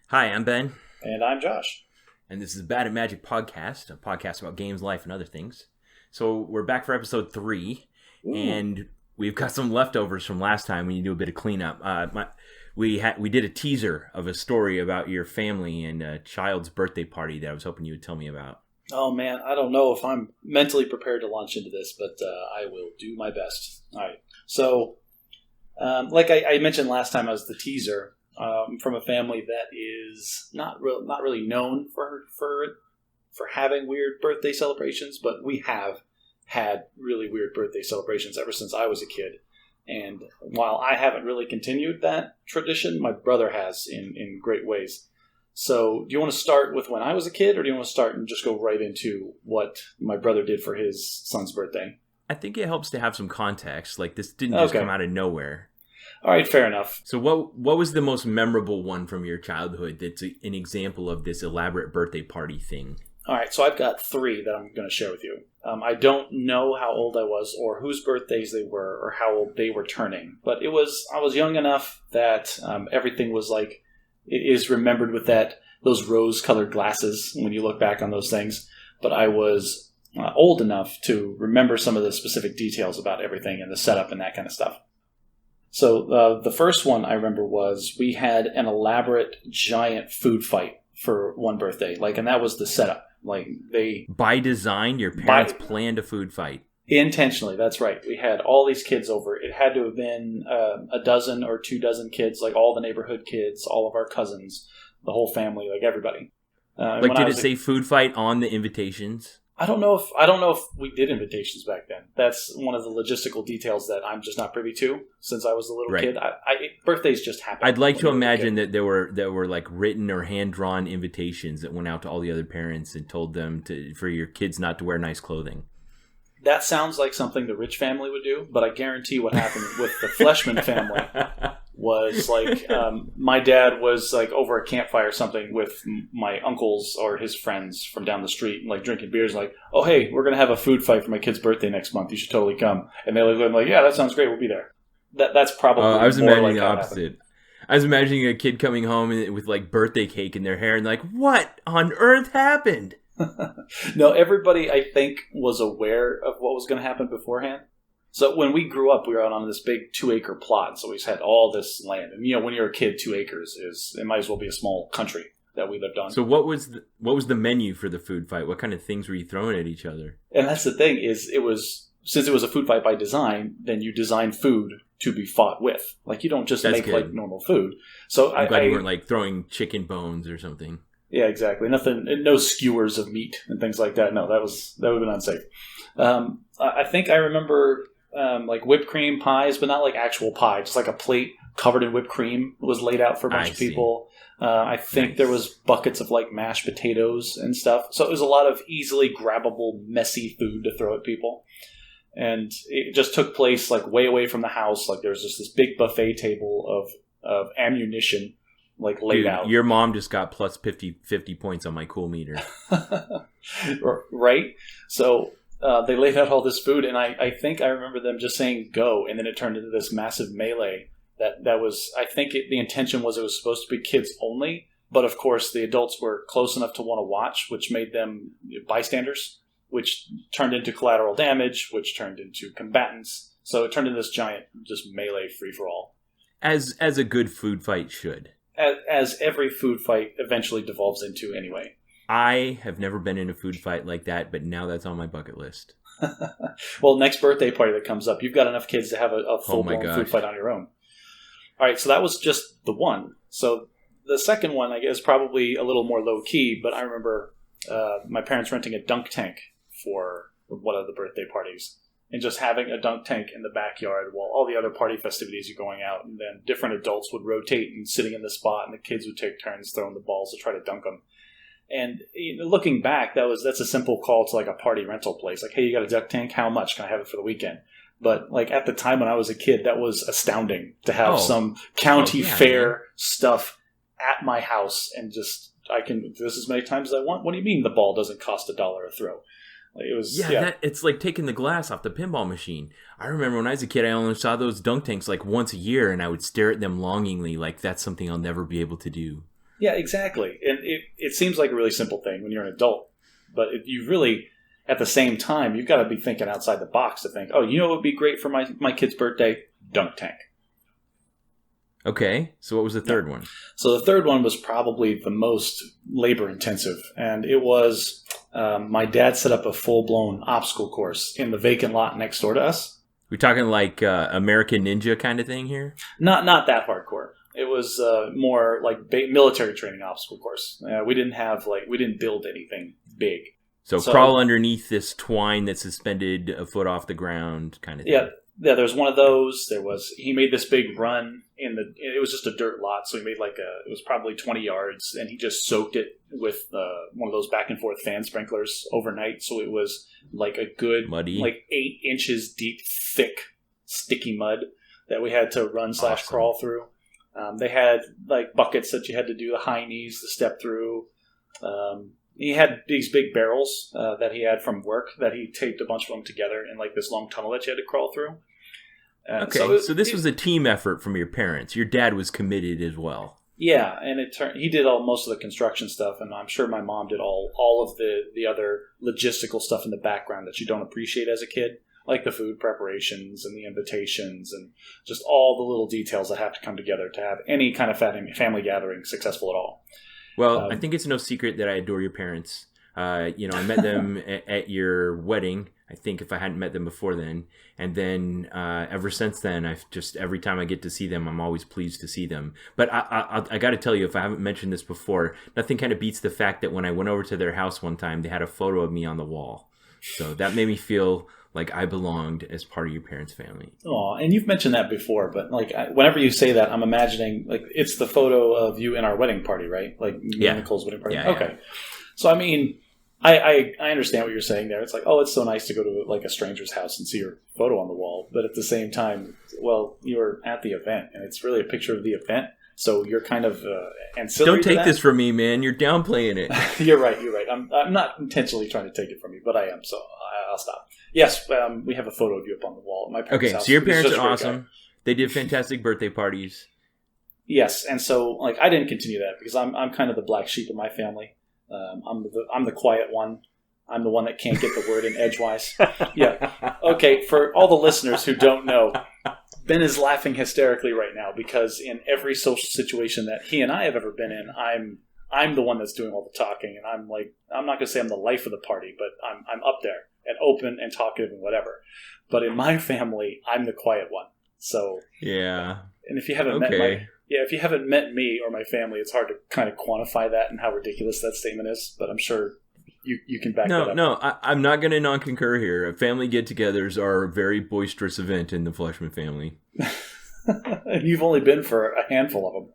Hi, I'm Ben, And I'm Josh. and this is Bad at Magic Podcast, a podcast about games, life, and other things. So we're back for episode 3, Ooh. and we've got some leftovers from last time. We need to do a bit of cleanup. We did a teaser of a story about your family and a child's birthday party that I was hoping you would tell me about. Oh man, I don't know if I'm mentally prepared to launch into this, but I will do my best. All right. So, like I mentioned last time, I was the teaser from a family that is not really known for having weird birthday celebrations, but we have had really weird birthday celebrations ever since I was a kid. And while I haven't really continued that tradition, my brother has in great ways. So do you want to start with when I was a kid, or do you want to start and just go right into what my brother did for his son's birthday? I think it helps to have some context. Like, this didn't just come out of nowhere. All right, fair enough. So what was the most memorable one from your childhood that's an example of this elaborate birthday party thing? All right, so I've got 3 that I'm going to share with you. I don't know how old I was or whose birthdays they were or how old they were turning, but I was young enough that everything was like it is remembered with those rose-colored glasses when you look back on those things. But I was old enough to remember some of the specific details about everything and the setup and that kind of stuff. So the first one I remember was we had an elaborate giant food fight for one birthday, and that was the setup. By design, your parents planned a food fight. Intentionally, that's right. We had all these kids over. It had to have been a dozen or 2 dozen kids, like all the neighborhood kids, all of our cousins, the whole family, like everybody. Did it say food fight on the invitations? I don't know if we did invitations back then. That's one of the logistical details that I'm just not privy to since I was a little kid. Birthdays just happen. I'd like to imagine that there were like written or hand drawn invitations that went out to all the other parents and told them for your kids not to wear nice clothing. That sounds like something the rich family would do, but I guarantee what happened with the Fleshman family was my dad was over a campfire or something with my uncles or his friends from down the street, drinking beers, oh, hey, we're going to have a food fight for my kid's birthday next month. You should totally come. And they look like, yeah, that sounds great. We'll be there. That's probably I was more imagining the opposite. I was imagining a kid coming home with birthday cake in their hair and what on earth happened? No, everybody, I think, was aware of what was going to happen beforehand. So when we grew up, we were out on this big 2-acre plot. So we had all this land. And, when you're a kid, 2 acres it might as well be a small country that we lived on. So what was the menu for the food fight? What kind of things were you throwing at each other? And that's the thing since it was a food fight by design, then you design food to be fought with. You don't just make normal food. So I'm glad you weren't throwing chicken bones or something. Yeah, exactly. Nothing, no skewers of meat and things like that. No, that would have been unsafe. I think I remember whipped cream pies, but not actual pie. Just a plate covered in whipped cream was laid out for a bunch of people. I think there was buckets of mashed potatoes and stuff. So it was a lot of easily grabbable, messy food to throw at people. And it just took place way away from the house. There was just this big buffet table of ammunition laid out. Your mom just got plus 50 points on my cool meter. Right? So they laid out all this food, and I think I remember them just saying go, and then it turned into this massive melee that was, I think the intention was it was supposed to be kids only, but of course the adults were close enough to want to watch, which made them bystanders, which turned into collateral damage, which turned into combatants. So it turned into this giant just melee free-for-all. As a good food fight should. As every food fight eventually devolves into anyway. I have never been in a food fight like that, but now that's on my bucket list. Well, next birthday party that comes up, you've got enough kids to have a full-blown food fight on your own. All right, so that was just the one. So the second one, I guess, probably a little more low-key, but I remember my parents renting a dunk tank for one of the birthday parties. And just having a dunk tank in the backyard while all the other party festivities are going out. And then different adults would rotate and sitting in the spot, and the kids would take turns throwing the balls to try to dunk them. And looking back, that's a simple call to a party rental place. Hey, you got a dunk tank? How much? Can I have it for the weekend? But at the time when I was a kid, that was astounding to have some county fair stuff at my house. And just, I can do this as many times as I want. What do you mean the ball doesn't cost $1 a throw? It was it's like taking the glass off the pinball machine. I remember when I was a kid, I only saw those dunk tanks once a year, and I would stare at them longingly, that's something I'll never be able to do. Yeah, exactly. And it seems like a really simple thing when you're an adult, but you really, at the same time, you've got to be thinking outside the box to think, oh, you know what would be great for my kid's birthday? Dunk tank. Okay, so what was the third one? So the third one was probably the most labor-intensive, and it was my dad set up a full-blown obstacle course in the vacant lot next door to us. We're talking like American Ninja kind of thing here? Not that hardcore. It was more like military training obstacle course. We didn't build anything big. So crawl underneath this twine that's suspended a foot off the ground kind of thing. Yeah, there was one of those. He made this big run it was just a dirt lot, so he made it was probably 20 yards, and he just soaked it with one of those back and forth fan sprinklers overnight, so it was like a good, muddy, 8 inches deep, thick, sticky mud that we had to run / crawl through. They had buckets that you had to do the high knees to step through. He had these big barrels that he had from work that he taped a bunch of them together in this long tunnel that you had to crawl through. Okay, so this was a team effort from your parents. Your dad was committed as well. Yeah, and he did most of the construction stuff, and I'm sure my mom did all of the other logistical stuff in the background that you don't appreciate as a kid, like the food preparations and the invitations and just all the little details that have to come together to have any kind of family gathering successful at all. Well, I think it's no secret that I adore your parents. I met them at your wedding, I think, if I hadn't met them before then. And then ever since then, every time I get to see them, I'm always pleased to see them. But I got to tell you, if I haven't mentioned this before, nothing kind of beats the fact that when I went over to their house one time, they had a photo of me on the wall. So that made me feel like I belonged as part of your parents' family. Oh, and you've mentioned that before, but whenever you say that, I'm imagining it's the photo of you in our wedding party, right? Nicole's wedding party. Yeah, okay. Yeah. So I mean, I understand what you're saying there. It's it's so nice to go to a stranger's house and see your photo on the wall, but at the same time, well, you were at the event, and it's really a picture of the event. So you're kind of ancillary. Don't take this from me, man. You're downplaying it. You're right. I'm not intentionally trying to take it from you, but I am. So I'll stop. Yes, we have a photo of you up on the wall at my parents' house. Okay, so your parents are awesome. They did fantastic birthday parties. Yes, and so I didn't continue that because I'm kind of the black sheep of my family. I'm the quiet one. I'm the one that can't get the word in edgewise. Yeah. Okay, for all the listeners who don't know, Ben is laughing hysterically right now because in every social situation that he and I have ever been in, I'm the one that's doing all the talking, and I'm not going to say I'm the life of the party, but I'm up there and open and talkative and whatever. But in my family, I'm the quiet one. So yeah. And if you haven't if you haven't met me or my family, it's hard to kind of quantify that and how ridiculous that statement is. But I'm sure you can back that up. No, I'm not going to non-concur here. Family get-togethers are a very boisterous event in the Fleshman family. You've only been for a handful of them.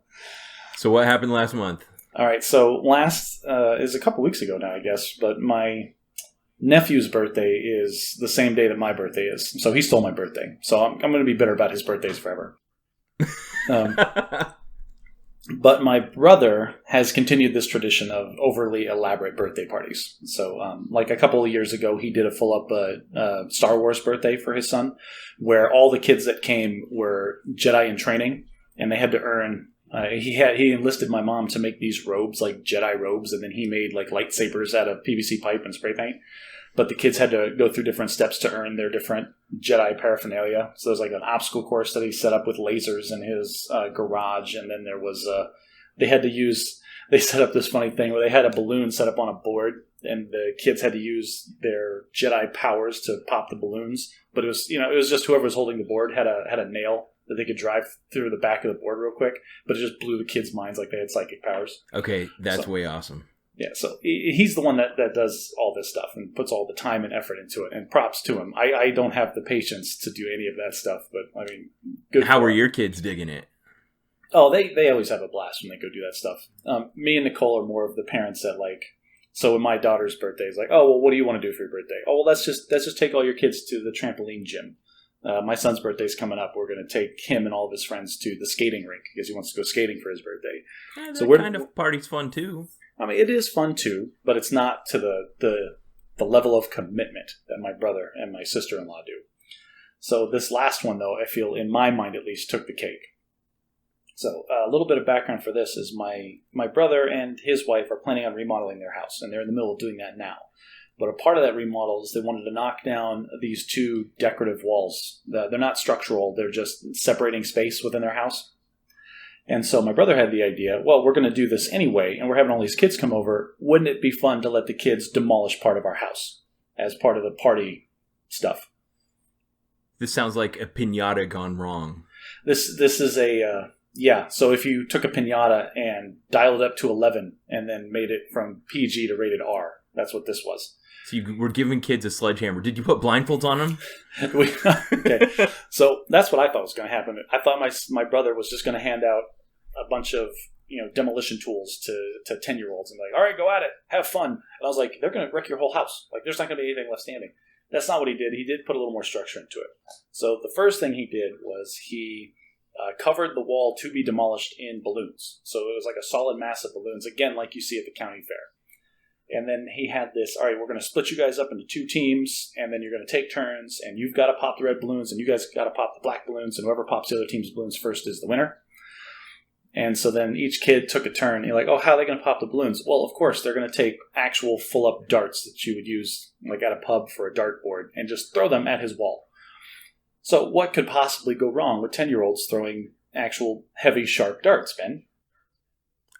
So what happened last month? All right, so last is a couple weeks ago now, I guess. But my nephew's birthday is the same day that my birthday is. So he stole my birthday. So I'm going to be bitter about his birthdays forever. But my brother has continued this tradition of overly elaborate birthday parties. So a couple of years ago, he did a full-up Star Wars birthday for his son, where all the kids that came were Jedi in training, and they had to earn... he enlisted my mom to make these robes, like Jedi robes, and then he made lightsabers out of PVC pipe and spray paint. But the kids had to go through different steps to earn their different Jedi paraphernalia. So there's an obstacle course that he set up with lasers in his garage. And then there was, they set up this funny thing where they had a balloon set up on a board, and the kids had to use their Jedi powers to pop the balloons. But it was just whoever was holding the board had a nail that they could drive through the back of the board real quick. But it just blew the kids' minds like they had psychic powers. Okay, that's way awesome. Yeah, so he's the one that does all this stuff and puts all the time and effort into it, and props to him. I don't have the patience to do any of that stuff, but I mean, good. How were your kids digging it? Oh, they always have a blast when they go do that stuff. Me and Nicole are more of the parents that so when my daughter's birthday is oh, well, what do you want to do for your birthday? Oh, well, let's just take all your kids to the trampoline gym. My son's birthday's coming up. We're going to take him and all of his friends to the skating rink because he wants to go skating for his birthday. Yeah, so kind of party's fun too. I mean, it is fun too, but it's not to the level of commitment that my brother and my sister-in-law do. So this last one, though, I feel, in my mind at least, took the cake. So a little bit of background for this is my brother and his wife are planning on remodeling their house, and they're in the middle of doing that now. But a part of that remodel is they wanted to knock down these 2 decorative walls. They're not structural, they're just separating space within their house. And so my brother had the idea, well, we're going to do this anyway, and we're having all these kids come over. Wouldn't it be fun to let the kids demolish part of our house as part of the party stuff? This sounds like a piñata gone wrong. This is a... yeah, so if you took a piñata and dialed it up to 11 and then made it from PG to rated R, that's what this was. So you were giving kids a sledgehammer. Did you put blindfolds on them? Okay, so that's what I thought was going to happen. I thought my brother was just going to hand out a bunch of demolition tools to 10-year-olds and be like, all right, go at it, have fun. And I was like, they're going to wreck your whole house. Like, there's not going to be anything left standing. That's not what he did. He did put a little more structure into it. So the first thing he did was he covered the wall to be demolished in balloons. So it was like a solid mass of balloons, again, like you see at the county fair. And then he had this, all right, we're going to split you guys up into 2 teams, and then you're going to take turns, and you've got to pop the red balloons, and you guys got to pop the black balloons, and whoever pops the other team's balloons first is the winner. And so then each kid took a turn. You're like, oh, how are they going to pop the balloons? Well, of course, they're going to take actual full-up darts that you would use like at a pub for a dartboard and just throw them at his wall. So what could possibly go wrong with 10-year-olds throwing actual heavy, sharp darts, Ben?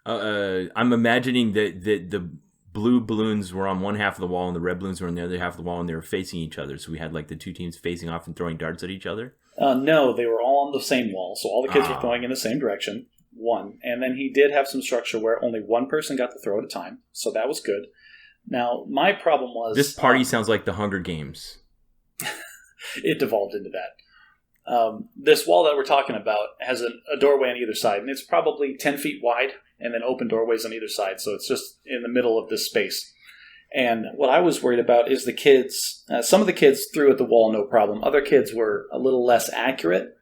I'm imagining that the blue balloons were on one half of the wall and the red balloons were on the other half of the wall and they were facing each other. So we had like the 2 teams facing off and throwing darts at each other? No, they were all on the same wall. So all the kids were throwing in the same direction. One. And then he did have some structure where only one person got to throw at a time. So that was good. Now, my problem was... This party sounds like the Hunger Games. It devolved into that. This wall that we're talking about has a doorway on either side, and it's probably 10 feet wide, and then open doorways on either side, so it's just in the middle of this space. And what I was worried about is the kids, some of the kids threw at the wall no problem. Other kids were a little less accurate,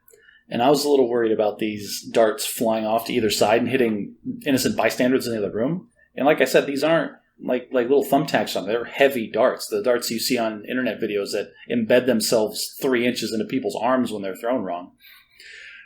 and I was a little worried about these darts flying off to either side and hitting innocent bystanders in the other room. And like I said, these aren't like little thumbtacks on them. They're heavy darts. The darts you see on internet videos that embed themselves 3 inches into people's arms when they're thrown wrong.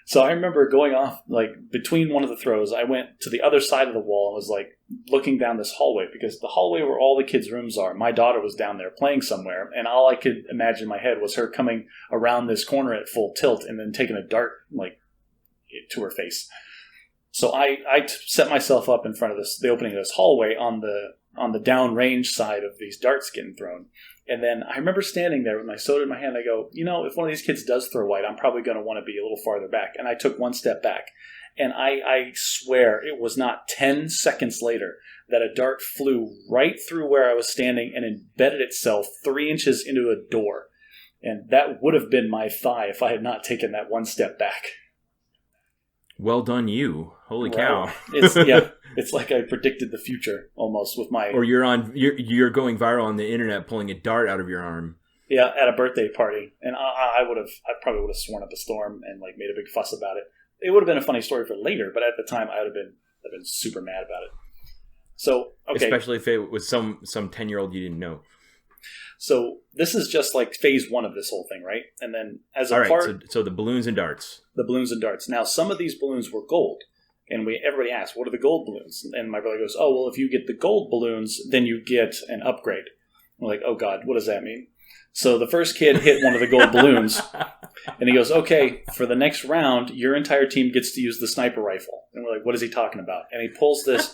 So I remember going off, like, between one of the throws, I went to the other side of the wall and was, like, looking down this hallway, because the hallway where all the kids' rooms are, my daughter was down there playing somewhere, and all I could imagine in my head was her coming around this corner at full tilt and then taking a dart, like, to her face. So I set myself up in front of the opening of this hallway on the downrange side of these darts getting thrown. And then I remember standing there with my soda in my hand. I go, if one of these kids does throw white, I'm probably going to want to be a little farther back. And I took one step back. And I swear it was not 10 seconds later that a dart flew right through where I was standing and embedded itself 3 inches into a door. And that would have been my thigh if I had not taken that one step back. Well done, you. Holy cow. It's like I predicted the future almost with my... Or you're going viral on the internet pulling a dart out of your arm. Yeah, at a birthday party. And I probably would have sworn up a storm and like made a big fuss about it. It would have been a funny story for later, but at the time I would have been super mad about it. So, okay. Especially if it was some 10-year-old you didn't know. So this is just like phase 1 of this whole thing, right? And then as a part... All right, so the balloons and darts. The balloons and darts. Now, some of these balloons were gold. And everybody asked, what are the gold balloons? And my brother goes, oh, well, if you get the gold balloons, then you get an upgrade. I'm like, oh, God, what does that mean? So the first kid hit one of the gold balloons. And he goes, okay, for the next round, your entire team gets to use the sniper rifle. And we're like, what is he talking about? And he pulls this...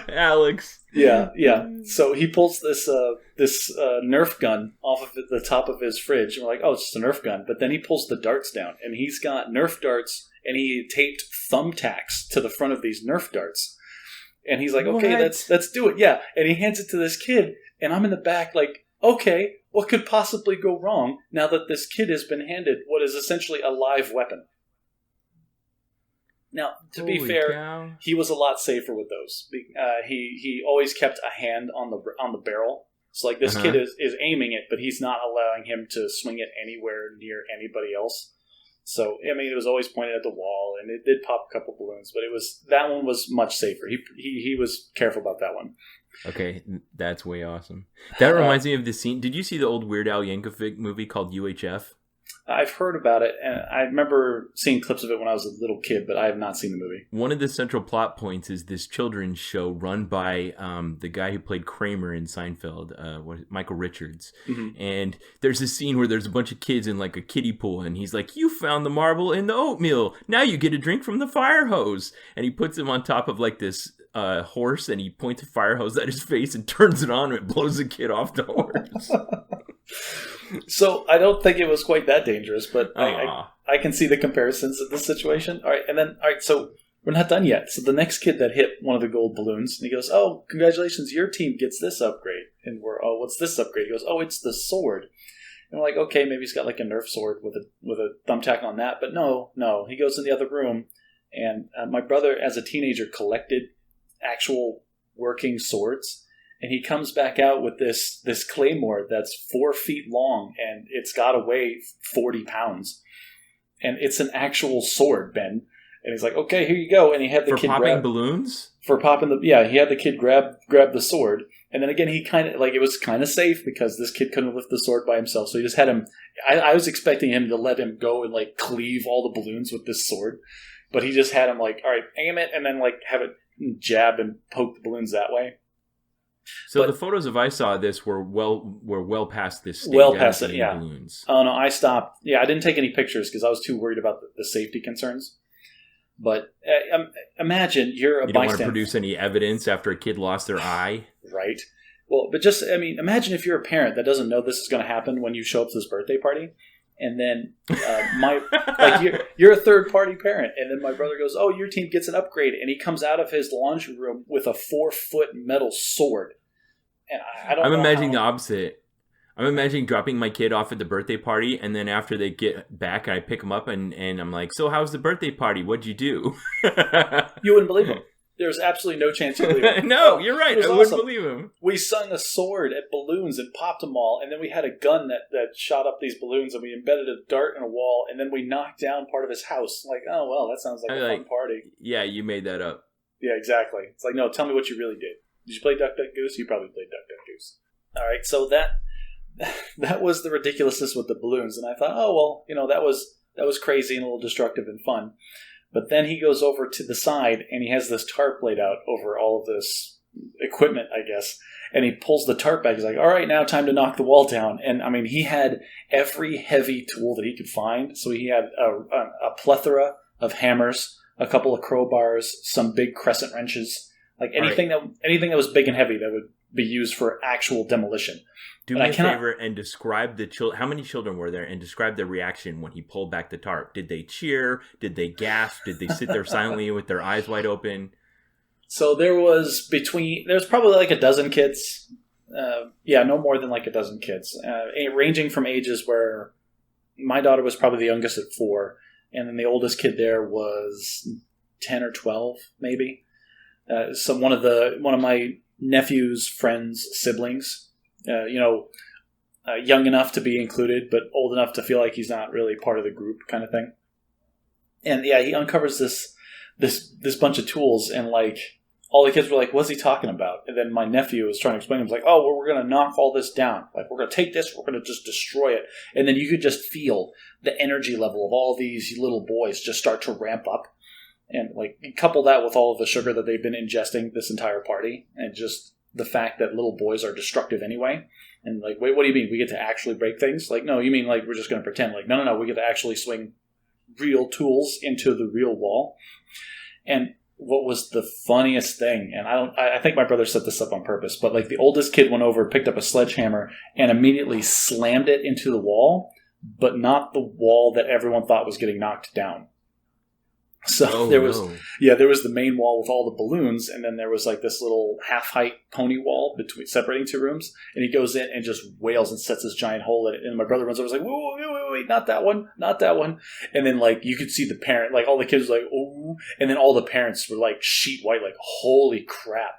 Alex. Yeah. So he pulls this Nerf gun off of the top of his fridge, and we're like, "Oh, it's just a Nerf gun." But then he pulls the darts down, and he's got Nerf darts, and he taped thumbtacks to the front of these Nerf darts. And he's like, "Okay, let's do it." Yeah, and he hands it to this kid, and I'm in the back, like, "Okay, what could possibly go wrong now that this kid has been handed what is essentially a live weapon?" Now, to be fair, he was a lot safer with those. He always kept a hand on the barrel. So, like, this kid is aiming it, but he's not allowing him to swing it anywhere near anybody else. So, I mean, it was always pointed at the wall, and it did pop a couple balloons, but that one was much safer. He was careful about that one. Okay, that's way awesome. That reminds me of the scene. Did you see the old Weird Al Yankovic movie called UHF? I've heard about it, and I remember seeing clips of it when I was a little kid, but I have not seen the movie. One of the central plot points is this children's show run by the guy who played Kramer in Seinfeld, Michael Richards. Mm-hmm. And there's a scene where there's a bunch of kids in like a kiddie pool, and he's like, "You found the marble in the oatmeal. Now you get a drink from the fire hose." And he puts him on top of like this horse, and he points a fire hose at his face and turns it on, and it blows the kid off the horse. So I don't think it was quite that dangerous, but I can see the comparisons of this situation. All right, so we're not done yet. So the next kid that hit one of the gold balloons, and he goes, "Oh, congratulations, your team gets this upgrade." And we're, "Oh, what's this upgrade?" He goes, "Oh, it's the sword." And we're like, okay, maybe he's got like a Nerf sword with a thumbtack on that. But no. He goes in the other room, and my brother, as a teenager, collected actual working swords. And he comes back out with this claymore that's 4 feet long, and it's got to weigh 40 pounds. And it's an actual sword, Ben. And he's like, "Okay, here you go." And he had the kid popping balloons? For popping he had the kid grab the sword. And then again, he kind of, like, it was kind of safe because this kid couldn't lift the sword by himself. So he just had him, I was expecting him to let him go and, like, cleave all the balloons with this sword. But he just had him, like, all right, aim it, and then, like, have it jab and poke the balloons that way. So the photos of I saw of this were well past this stage. Well past it, yeah. Balloons. Oh, no, I stopped. Yeah, I didn't take any pictures because I was too worried about the safety concerns. But imagine you're a bystander. You don't want to produce any evidence after a kid lost their eye? Right. Well, but just, imagine if you're a parent that doesn't know this is going to happen when you show up to this birthday party. And then you're a third-party parent. And then my brother goes, "Oh, your team gets an upgrade." And he comes out of his laundry room with a 4-foot metal sword. And I'm imagining the opposite. I'm imagining dropping my kid off at the birthday party, and then after they get back, I pick them up, and I'm like, "So how's the birthday party? What'd you do?" You wouldn't believe him. There's absolutely no chance you believe him. No, you're right. I wouldn't believe him. We sung a sword at balloons and popped them all, and then we had a gun that shot up these balloons, and we embedded a dart in a wall, and then we knocked down part of his house. Like, oh, well, that sounds like a fun party. Yeah, you made that up. Yeah, exactly. It's like, no, tell me what you really did. Did you play Duck, Duck, Goose? You probably played Duck, Duck, Goose. All right, so that was the ridiculousness with the balloons, and I thought, oh, well, that was crazy and a little destructive and fun. But then he goes over to the side, and he has this tarp laid out over all of this equipment, I guess. And he pulls the tarp back. He's like, "All right, now time to knock the wall down." And, he had every heavy tool that he could find. So he had a plethora of hammers, a couple of crowbars, some big crescent wrenches, like anything that was big and heavy that would be used for actual demolition. Do me a favor and describe the children. How many children were there? And describe their reaction when he pulled back the tarp. Did they cheer? Did they gasp? Did they sit there silently with their eyes wide open? So there was probably like a dozen kids. No more than like a dozen kids, ranging from ages where my daughter was probably the youngest at 4, and then the oldest kid there was 10 or 12, maybe. So one of my nephew's friends' siblings. Young enough to be included, but old enough to feel like he's not really part of the group, kind of thing. And yeah, he uncovers this bunch of tools, and like all the kids were like, "What's he talking about?" And then my nephew was trying to explain. He was like, "Oh, well, we're going to knock all this down. Like, we're going to take this, we're going to just destroy it." And then you could just feel the energy level of all these little boys just start to ramp up, and like couple that with all of the sugar that they've been ingesting this entire party, and just the fact that little boys are destructive anyway. And like, wait, what do you mean? We get to actually break things? Like, no, you mean like we're just going to pretend? Like, no, we get to actually swing real tools into the real wall. And what was the funniest thing, and I think my brother set this up on purpose, but like the oldest kid went over, picked up a sledgehammer, and immediately slammed it into the wall, but not the wall that everyone thought was getting knocked down. So there was the main wall with all the balloons, and then there was like this little half-height pony wall separating 2 rooms, and he goes in and just wails and sets this giant hole in it, and my brother runs over and is like, wait, not that one. And then like you could see the parent, like all the kids were like, "Oh," and then all the parents were like sheet white, like, holy crap.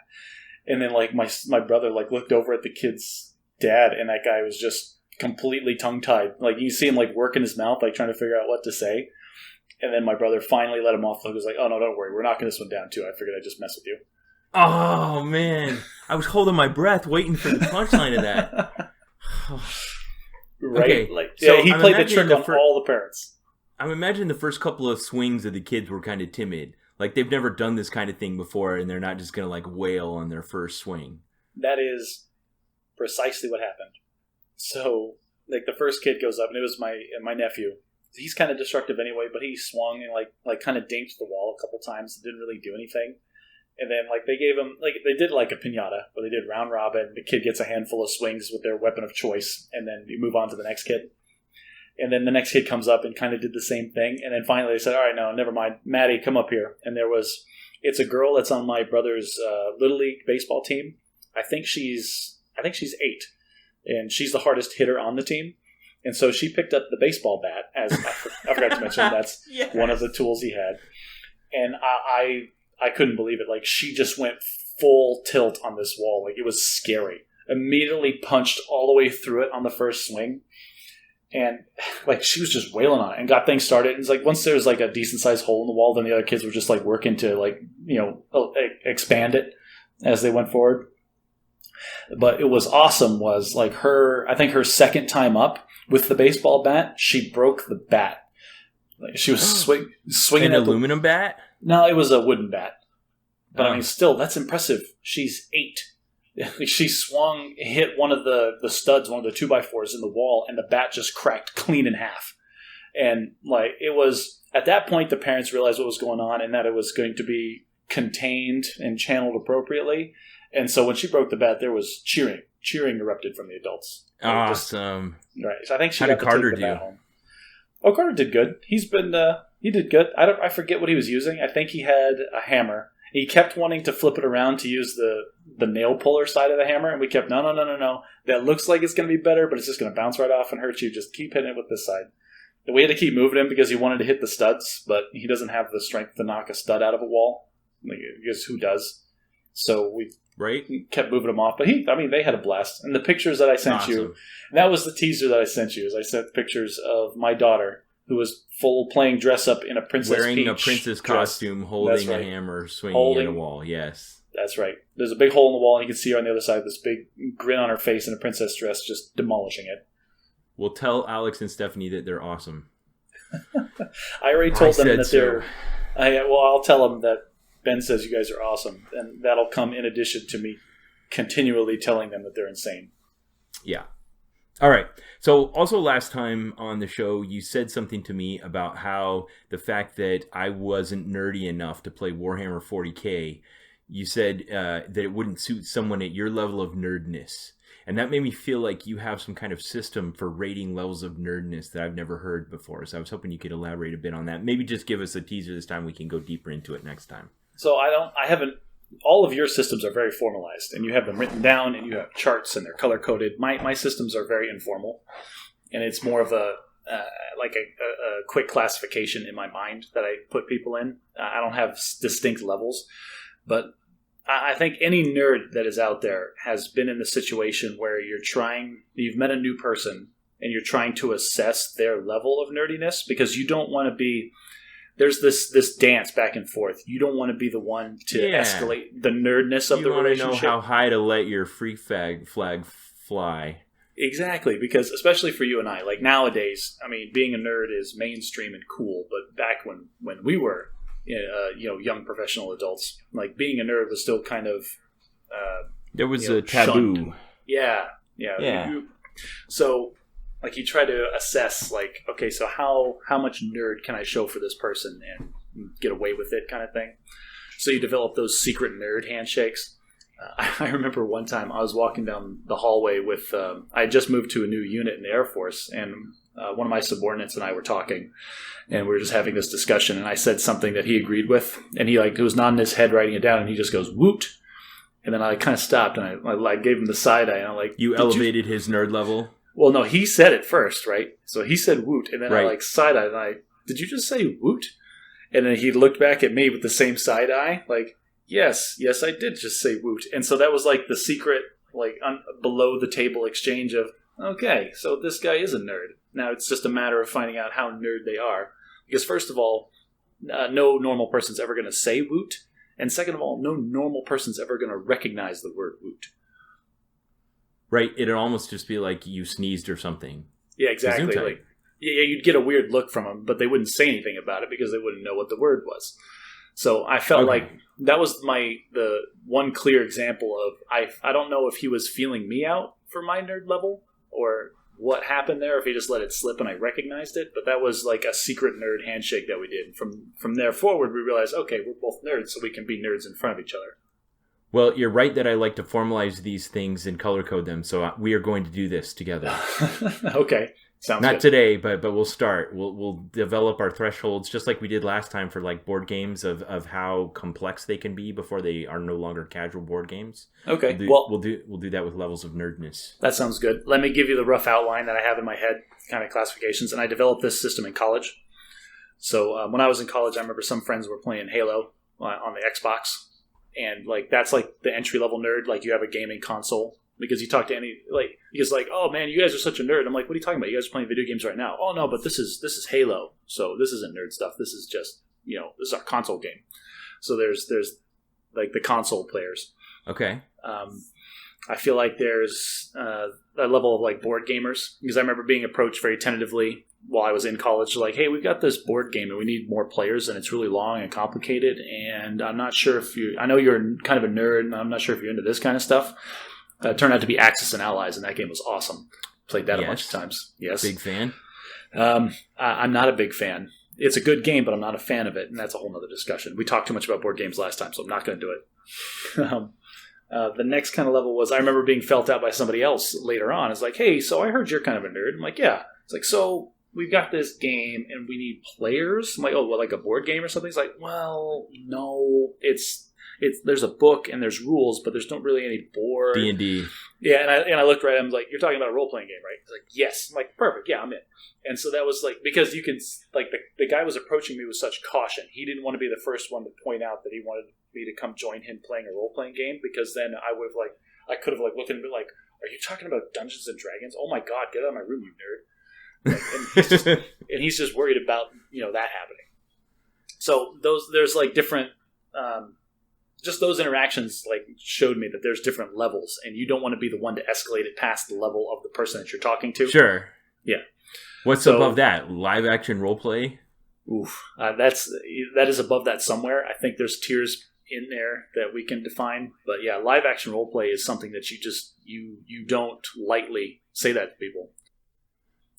And then like my brother like looked over at the kid's dad, and that guy was just completely tongue-tied. Like you see him like working his mouth, like trying to figure out what to say. And then my brother finally let him off. He was like, "Oh, no, don't worry. We're knocking this one down, too. I figured I'd just mess with you." Oh, man. I was holding my breath waiting for the punchline of that. Right? Okay, Like, so yeah, he I'm played the imagining trick on all the parents. I'm imagining the first couple of swings of the kids were kind of timid. Like, they've never done this kind of thing before, and they're not just going to, like, wail on their first swing. That is precisely what happened. So, like, the first kid goes up, and it was my nephew. He's kind of destructive anyway, but he swung and, like kind of dinked the wall a couple times. Didn't really do anything. And then, like, they gave him, like, they did, like, a piñata, where they did round robin. The kid gets a handful of swings with their weapon of choice, and then you move on to the next kid. And then the next kid comes up and kind of did the same thing. And then finally they said, all right, no, never mind. Maddie, come up here. And it's a girl that's on my brother's Little League baseball team. I think she's 8. And she's the hardest hitter on the team. And so she picked up the baseball bat, as I forgot to mention, that's yes. One of the tools he had. And I couldn't believe it. Like, she just went full tilt on this wall. Like, it was scary. Immediately punched all the way through it on the first swing. And, like, she was just wailing on it and got things started. And it's like, once there was, like, a decent-sized hole in the wall, then the other kids were just, like, working to, like, you know, expand it as they went forward. But it was awesome was, like, I think her second time up with the baseball bat, she broke the bat. Like, she was swinging an aluminum bat? No, it was a wooden bat. But, I mean, still, that's impressive. She's 8. She swung, hit one of the studs, one of the 2x4s in the wall, and the bat just cracked clean in half. And, like, it was, at that point, the parents realized what was going on and that it was going to be contained and channeled appropriately. And so when she broke the bat, there was cheering. Cheering erupted from the adults. Awesome. Right. So I think she got to take Carter the bat home. Oh, Carter did good. He did good. I forget what he was using. I think he had a hammer. He kept wanting to flip it around to use the nail puller side of the hammer, and we kept, no. That looks like it's going to be better, but it's just going to bounce right off and hurt you. Just keep hitting it with this side. And we had to keep moving him because he wanted to hit the studs, but he doesn't have the strength to knock a stud out of a wall. Like, because who does? So we kept moving him off. But they had a blast. And the pictures that I sent you, and that was the teaser that I sent you, is I sent pictures of my daughter, who was playing dress up in a Princess Wearing Peach a princess costume, holding a hammer, swinging at a wall, yes. That's right. There's a big hole in the wall, and you can see her on the other side, this big grin on her face in a princess dress, just demolishing it. We'll tell Alex and Stephanie that they're awesome. I already told them that they're... I'll tell them that Ben says you guys are awesome, and that'll come in addition to me continually telling them that they're insane. Yeah. All right. So also last time on the show, you said something to me about how the fact that I wasn't nerdy enough to play Warhammer 40K, you said that it wouldn't suit someone at your level of nerdness. And that made me feel like you have some kind of system for rating levels of nerdness that I've never heard before. So I was hoping you could elaborate a bit on that. Maybe just give us a teaser this time. We can go deeper into it next time. So I haven't... All of your systems are very formalized, and you have them written down, and you have charts, and they're color-coded. My systems are very informal, and it's more of a quick classification in my mind that I put people in. I don't have distinct levels, but I think any nerd that is out there has been in the situation where you've met a new person, and you're trying to assess their level of nerdiness, because you don't want to be... There's this dance back and forth. You don't want to be the one to escalate the nerdness of the relationship. You want to know how high to let your freak flag fly. Exactly, because especially for you and I, like nowadays, I mean, being a nerd is mainstream and cool. But back when we were, young professional adults, like being a nerd was still kind of there was a taboo. Shunned. Yeah. So. Like, you try to assess, like, okay, so how much nerd can I show for this person and get away with it kind of thing. So you develop those secret nerd handshakes. I remember one time I was walking down the hallway with, I had just moved to a new unit in the Air Force, and one of my subordinates and I were talking, and we were just having this discussion, and I said something that he agreed with, and he, was nodding his head, writing it down, and he just goes, woot. And then I kind of stopped, and I gave him the side eye, and I'm like... You elevated his nerd level? Well, no, he said it first, right? So he said woot, and then I side-eyed, and did you just say woot? And then he looked back at me with the same side-eye, like, yes, I did just say woot. And so that was like the secret, below-the-table exchange of, okay, so this guy is a nerd. Now it's just a matter of finding out how nerd they are. Because first of all, no normal person's ever going to say woot, and second of all, no normal person's ever going to recognize the word woot. Right, it'd almost just be like you sneezed or something. Yeah, exactly. Like, yeah, you'd get a weird look from them, but they wouldn't say anything about it because they wouldn't know what the word was. So I felt like that was the one clear example of I don't know if he was feeling me out for my nerd level or what happened there, if he just let it slip and I recognized it. But that was like a secret nerd handshake that we did. From there forward, we realized, okay, we're both nerds, so we can be nerds in front of each other. Well, you're right that I like to formalize these things and color code them, so we are going to do this together. Okay. Sounds Not good. today, but we'll start. We'll develop our thresholds just like we did last time for like board games of how complex they can be before they are no longer casual board games. Okay. We'll do that with levels of nerdness. That sounds good. Let me give you the rough outline that I have in my head, kind of classifications, and I developed this system in college. So when I was in college, I remember some friends were playing Halo on the Xbox, and like that's like the entry level nerd. Like you have a gaming console. Because you talk to he's like, oh man, you guys are such a nerd. I'm like, what are you talking about? You guys are playing video games right now. Oh no, but this is Halo. So this isn't nerd stuff. This is just, this is our console game. So there's like the console players. Okay. I feel like there's a level of like board gamers, because I remember being approached very tentatively while I was in college, like, hey, we've got this board game and we need more players and it's really long and complicated. And I'm not sure I know you're kind of a nerd and I'm not sure if you're into this kind of stuff. Turned out to be Axis and Allies, and that game was awesome. Played that a bunch of times. Yes. Big fan? I'm not a big fan. It's a good game, but I'm not a fan of it, and that's a whole other discussion. We talked too much about board games last time, so I'm not going to do it. The next kind of level was, I remember being felt out by somebody else later on. It's like, hey, so I heard you're kind of a nerd. I'm like, yeah. It's like, so we've got this game, and we need players? I'm like, oh, well, like a board game or something? He's like, well, no, there's a book and there's rules, but there's not really any board. D&D. Yeah, and I looked right at him, like, you're talking about a role-playing game, right? He's like, yes. I'm like, perfect, yeah, I'm in. And so that was like, because you can, like, the guy was approaching me with such caution. He didn't want to be the first one to point out that he wanted me to come join him playing a role-playing game, because then I would have, like, I could have, like, looked at him and been like, are you talking about Dungeons and Dragons? Oh my god, get out of my room, you nerd. Like, and he's just worried about, that happening. So there's like different, just those interactions like showed me that there's different levels, and you don't want to be the one to escalate it past the level of the person that you're talking to. Sure. Yeah. What's above that? Live action role play? Oof. That is above that somewhere. I think there's tiers in there that we can define. But yeah, live action role play is something that you don't lightly say that to people.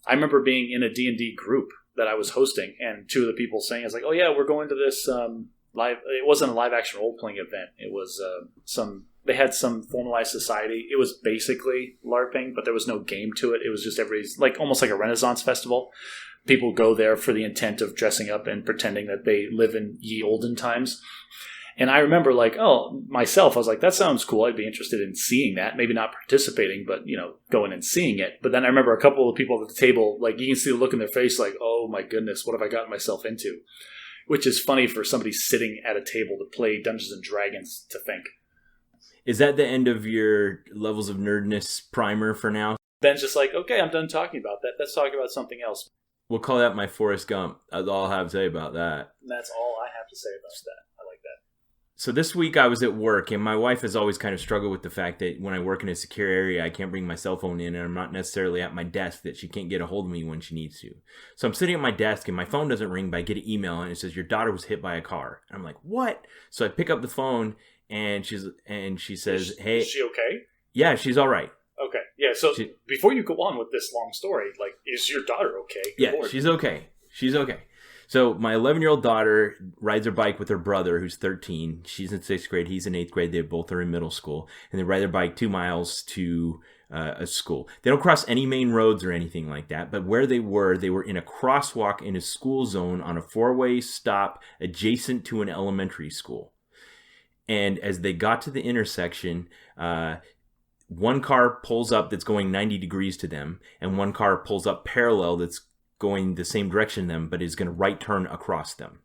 I remember being in a D&D group that I was hosting, and two of the people saying, it's like, oh yeah, we're going to this it wasn't a live action role playing event. It was they had some formalized society. It was basically LARPing, but there was no game to it. It was just everybody's like almost like a Renaissance festival. People go there for the intent of dressing up and pretending that they live in ye olden times. And I remember like, myself, I was like, that sounds cool. I'd be interested in seeing that. Maybe not participating, but, going and seeing it. But then I remember a couple of people at the table, like you can see the look in their face like, oh my goodness, what have I gotten myself into? Which is funny for somebody sitting at a table to play Dungeons and Dragons to think. Is that the end of your levels of nerdness primer for now? Ben's just like, okay, I'm done talking about that. Let's talk about something else. We'll call that my Forrest Gump. That's all I have to say about that. And that's all I have to say about that. I like that. So this week I was at work, and my wife has always kind of struggled with the fact that when I work in a secure area, I can't bring my cell phone in, and I'm not necessarily at my desk, that she can't get a hold of me when she needs to. So I'm sitting at my desk, and my phone doesn't ring, but I get an email, and it says, your daughter was hit by a car. And I'm like, what? So I pick up the phone, and she says, hey. Is she okay? Yeah, she's all right. Okay. Yeah, so before you go on with this long story, like, is your daughter okay? Good Lord. She's okay. She's okay. So my 11-year-old daughter rides her bike with her brother, who's 13. She's in 6th grade. He's in 8th grade. They both are in middle school. And they ride their bike 2 miles to a school. They don't cross any main roads or anything like that. But where they were in a crosswalk in a school zone on a 4-way stop adjacent to an elementary school. And as they got to the intersection, one car pulls up that's going 90 degrees to them, and one car pulls up parallel that's going the same direction them, but is going to right turn across them.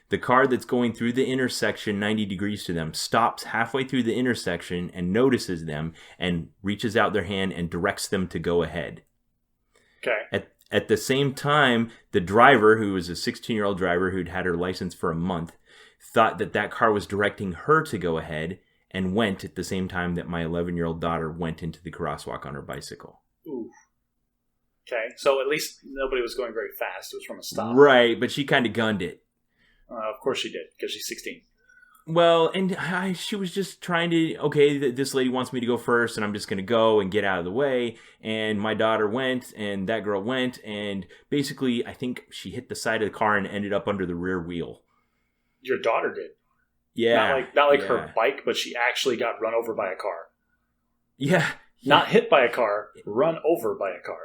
The car that's going through the intersection 90 degrees to them stops halfway through the intersection and notices them and reaches out their hand and directs them to go ahead. Okay. At the same time, the driver, who was a 16-year-old driver who'd had her license for a month, thought that car was directing her to go ahead and went at the same time that my 11-year-old daughter went into the crosswalk on her bicycle. Ooh. Okay, so at least nobody was going very fast. It was from a stop. Right, but she kind of gunned it. Of course she did, because she's 16. Well, and she was just trying to, okay, this lady wants me to go first, and I'm just going to go and get out of the way. And my daughter went, and that girl went, and basically, I think she hit the side of the car and ended up under the rear wheel. Your daughter did? Yeah. Not like her bike, but she actually got run over by a car. Yeah. Not hit by a car, run over by a car.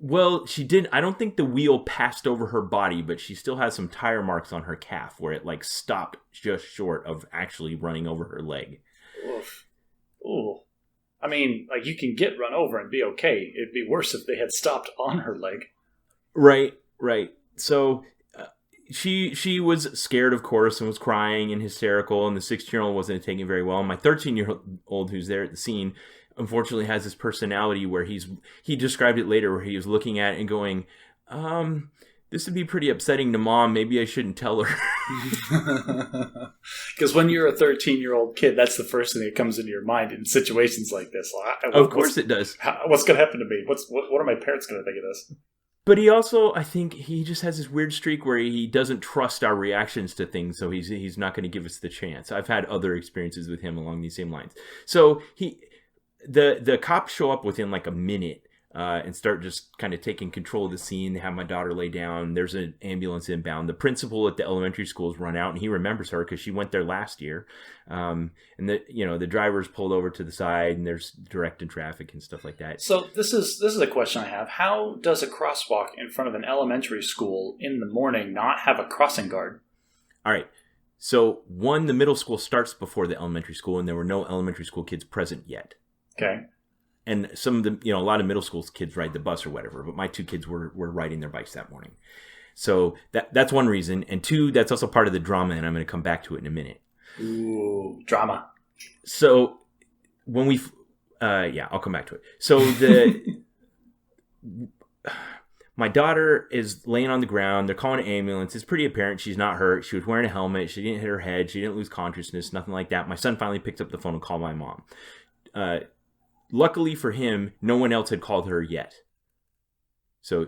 Well, she did. I don't think the wheel passed over her body, but she still has some tire marks on her calf where it like stopped just short of actually running over her leg. Oof. Ooh. I mean, like you can get run over and be okay. It'd be worse if they had stopped on her leg. Right. So she was scared, of course, and was crying and hysterical, and the 16-year-old wasn't taking it very well. And my 13-year-old, who's there at the scene, unfortunately has this personality where he described it later where he was looking at it and going, this would be pretty upsetting to Mom. Maybe I shouldn't tell her. Because when you're a 13-year-old kid, that's the first thing that comes into your mind in situations like this. Of course it does. What's going to happen to me? What are my parents going to think of this? But he also, I think, he just has this weird streak where he doesn't trust our reactions to things, so he's not going to give us the chance. I've had other experiences with him along these same lines. So the cops show up within like a minute and start just kind of taking control of the scene. They have my daughter lay down. There's an ambulance inbound. The principal at the elementary school has run out, and he remembers her because she went there last year. And the driver's pulled over to the side, and there's directed traffic and stuff like that. So this is a question I have. How does a crosswalk in front of an elementary school in the morning not have a crossing guard? All right. So the middle school starts before the elementary school, and there were no elementary school kids present yet. Okay. And some of them, a lot of middle school kids ride the bus or whatever, but my two kids were riding their bikes that morning. So that's one reason. And two, that's also part of the drama, and I'm going to come back to it in a minute. Ooh, drama. So when I'll come back to it. So my daughter is laying on the ground. They're calling an ambulance. It's pretty apparent she's not hurt. She was wearing a helmet. She didn't hit her head. She didn't lose consciousness, nothing like that. My son finally picked up the phone and called my mom. Luckily for him, no one else had called her yet. So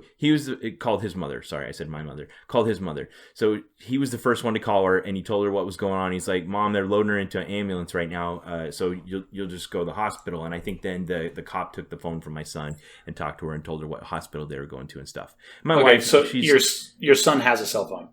called his mother. Sorry, I said my mother. Called his mother. So he was the first one to call her, and he told her what was going on. He's like, Mom, they're loading her into an ambulance right now, so you'll just go to the hospital. And I think then the cop took the phone from my son and talked to her and told her what hospital they were going to and stuff. My wife, so your son has a cell phone?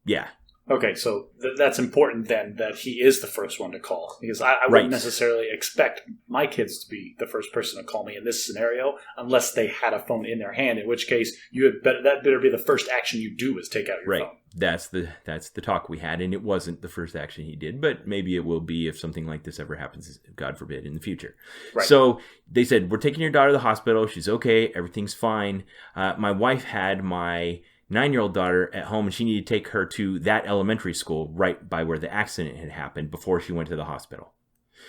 Yeah. Okay, so that's important then that he is the first one to call, because I wouldn't necessarily expect my kids to be the first person to call me in this scenario unless they had a phone in their hand, in which case that better be the first action you do is take out your phone. That's the talk we had, and it wasn't the first action he did, but maybe it will be if something like this ever happens, God forbid, in the future. Right. So they said, we're taking your daughter to the hospital. She's okay. Everything's fine. My wife had my 9-year-old daughter at home, and she needed to take her to that elementary school right by where the accident had happened before she went to the hospital.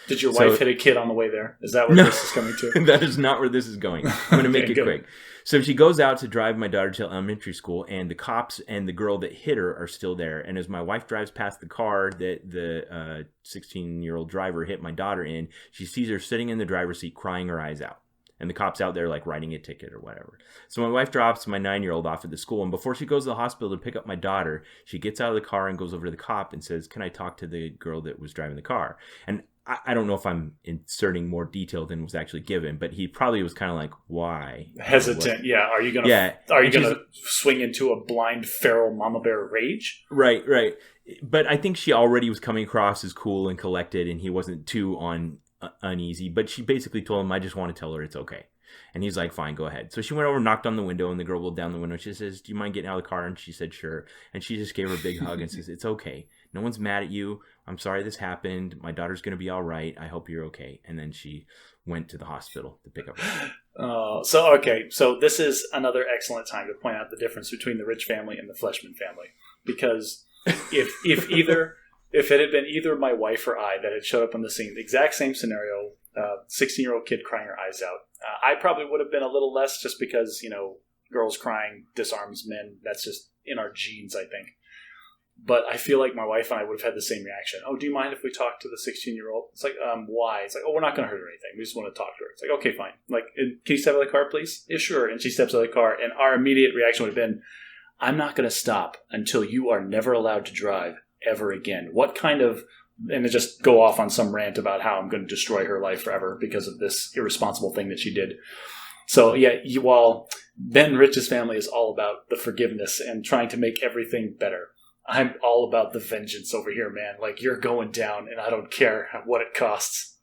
Did your wife hit a kid on the way there? Is that where this is coming to? That is not where this is going. I'm going to make it quick. So she goes out to drive my daughter to elementary school, and the cops and the girl that hit her are still there. And as my wife drives past the car that the 16-year-old driver hit my daughter in, she sees her sitting in the driver's seat crying her eyes out. And the cop's out there like writing a ticket or whatever. So my wife drops my 9-year-old off at the school. And before she goes to the hospital to pick up my daughter, she gets out of the car and goes over to the cop and says, can I talk to the girl that was driving the car? And I don't know if I'm inserting more detail than was actually given, but he probably was kind of like, why? Hesitant. Yeah. Are you going to swing into a blind feral mama bear rage? Right. But I think she already was coming across as cool and collected, and he wasn't too uneasy, but she basically told him, I just want to tell her it's okay. And he's like, fine, go ahead. So she went over, knocked on the window, and the girl rolled down the window. She says, do you mind getting out of the car? And she said, sure. And she just gave her a big hug and says, it's okay. No one's mad at you. I'm sorry this happened. My daughter's going to be all right. I hope you're okay. And then she went to the hospital to pick up her. So this is another excellent time to point out the difference between the Rich family and the Fleshman family. Because if it had been either my wife or I that had showed up on the scene, the exact same scenario, 16-year-old kid crying her eyes out, I probably would have been a little less, just because, girls crying disarms men. That's just in our genes, I think. But I feel like my wife and I would have had the same reaction. Oh, do you mind if we talk to the 16-year-old? It's like, why? It's like, oh, we're not going to hurt her or anything. We just want to talk to her. It's like, okay, fine. Like, can you step out of the car, please? Yeah, sure. And she steps out of the car. And our immediate reaction would have been, I'm not going to stop until you are never allowed to drive ever again. What kind of... And to just go off on some rant about how I'm going to destroy her life forever because of this irresponsible thing that she did. So, yeah, while Ben Rich's family is all about the forgiveness and trying to make everything better, I'm all about the vengeance over here, man. Like, you're going down, and I don't care what it costs.